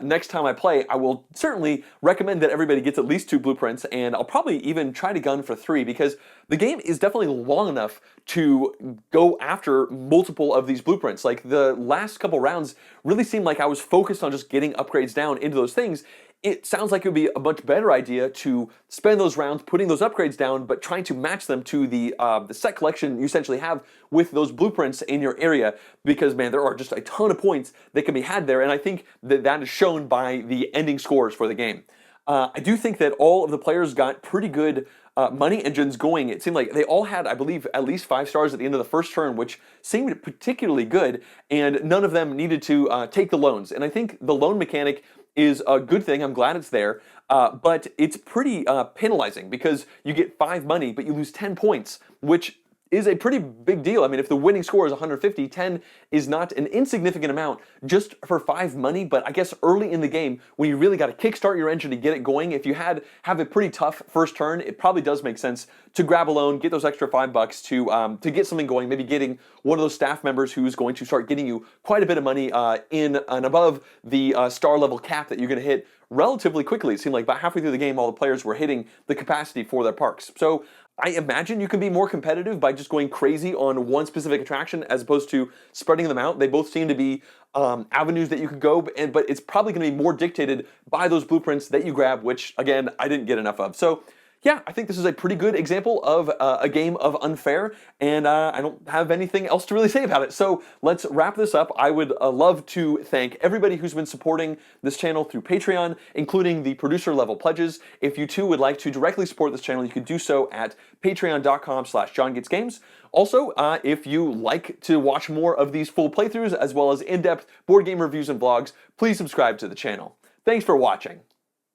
next time I play, I will certainly recommend that everybody gets at least 2 blueprints. And I'll probably even try to gun for 3, because the game is definitely long enough to go after multiple of these blueprints. Like the last couple rounds really seemed like I was focused on just getting upgrades down into those things. It sounds like it would be a much better idea to spend those rounds putting those upgrades down, but trying to match them to the set collection you essentially have with those blueprints in your area, because man, there are just a ton of points that can be had there, and I think that is shown by the ending scores for the game. I do think that all of the players got pretty good money engines going. It seemed like they all had, I believe, at least 5 stars at the end of the first turn, which seemed particularly good, and none of them needed to take the loans. And I think the loan mechanic is a good thing. I'm glad it's there, but it's pretty penalizing, because you get 5 money, but you lose 10 points, which is a pretty big deal. I mean, if the winning score is 150, 10 is not an insignificant amount just for 5 money, but I guess early in the game, when you really got to kickstart your engine to get it going, if you have a pretty tough first turn, it probably does make sense to grab a loan, get those extra $5 to get something going, maybe getting one of those staff members who's going to start getting you quite a bit of money in and above the star level cap that you're going to hit relatively quickly. It seemed like about halfway through the game, all the players were hitting the capacity for their parks. So I imagine you can be more competitive by just going crazy on one specific attraction as opposed to spreading them out. They both seem to be avenues that you could go, but it's probably going to be more dictated by those blueprints that you grab, which, again, I didn't get enough of. So yeah, I think this is a pretty good example of a game of unfair, and I don't have anything else to really say about it. So let's wrap this up. I would love to thank everybody who's been supporting this channel through Patreon, including the producer level pledges. If you too would like to directly support this channel, you can do so at patreon.com/JohnGetsGames. Also, if you like to watch more of these full playthroughs as well as in-depth board game reviews and vlogs, please subscribe to the channel. Thanks for watching.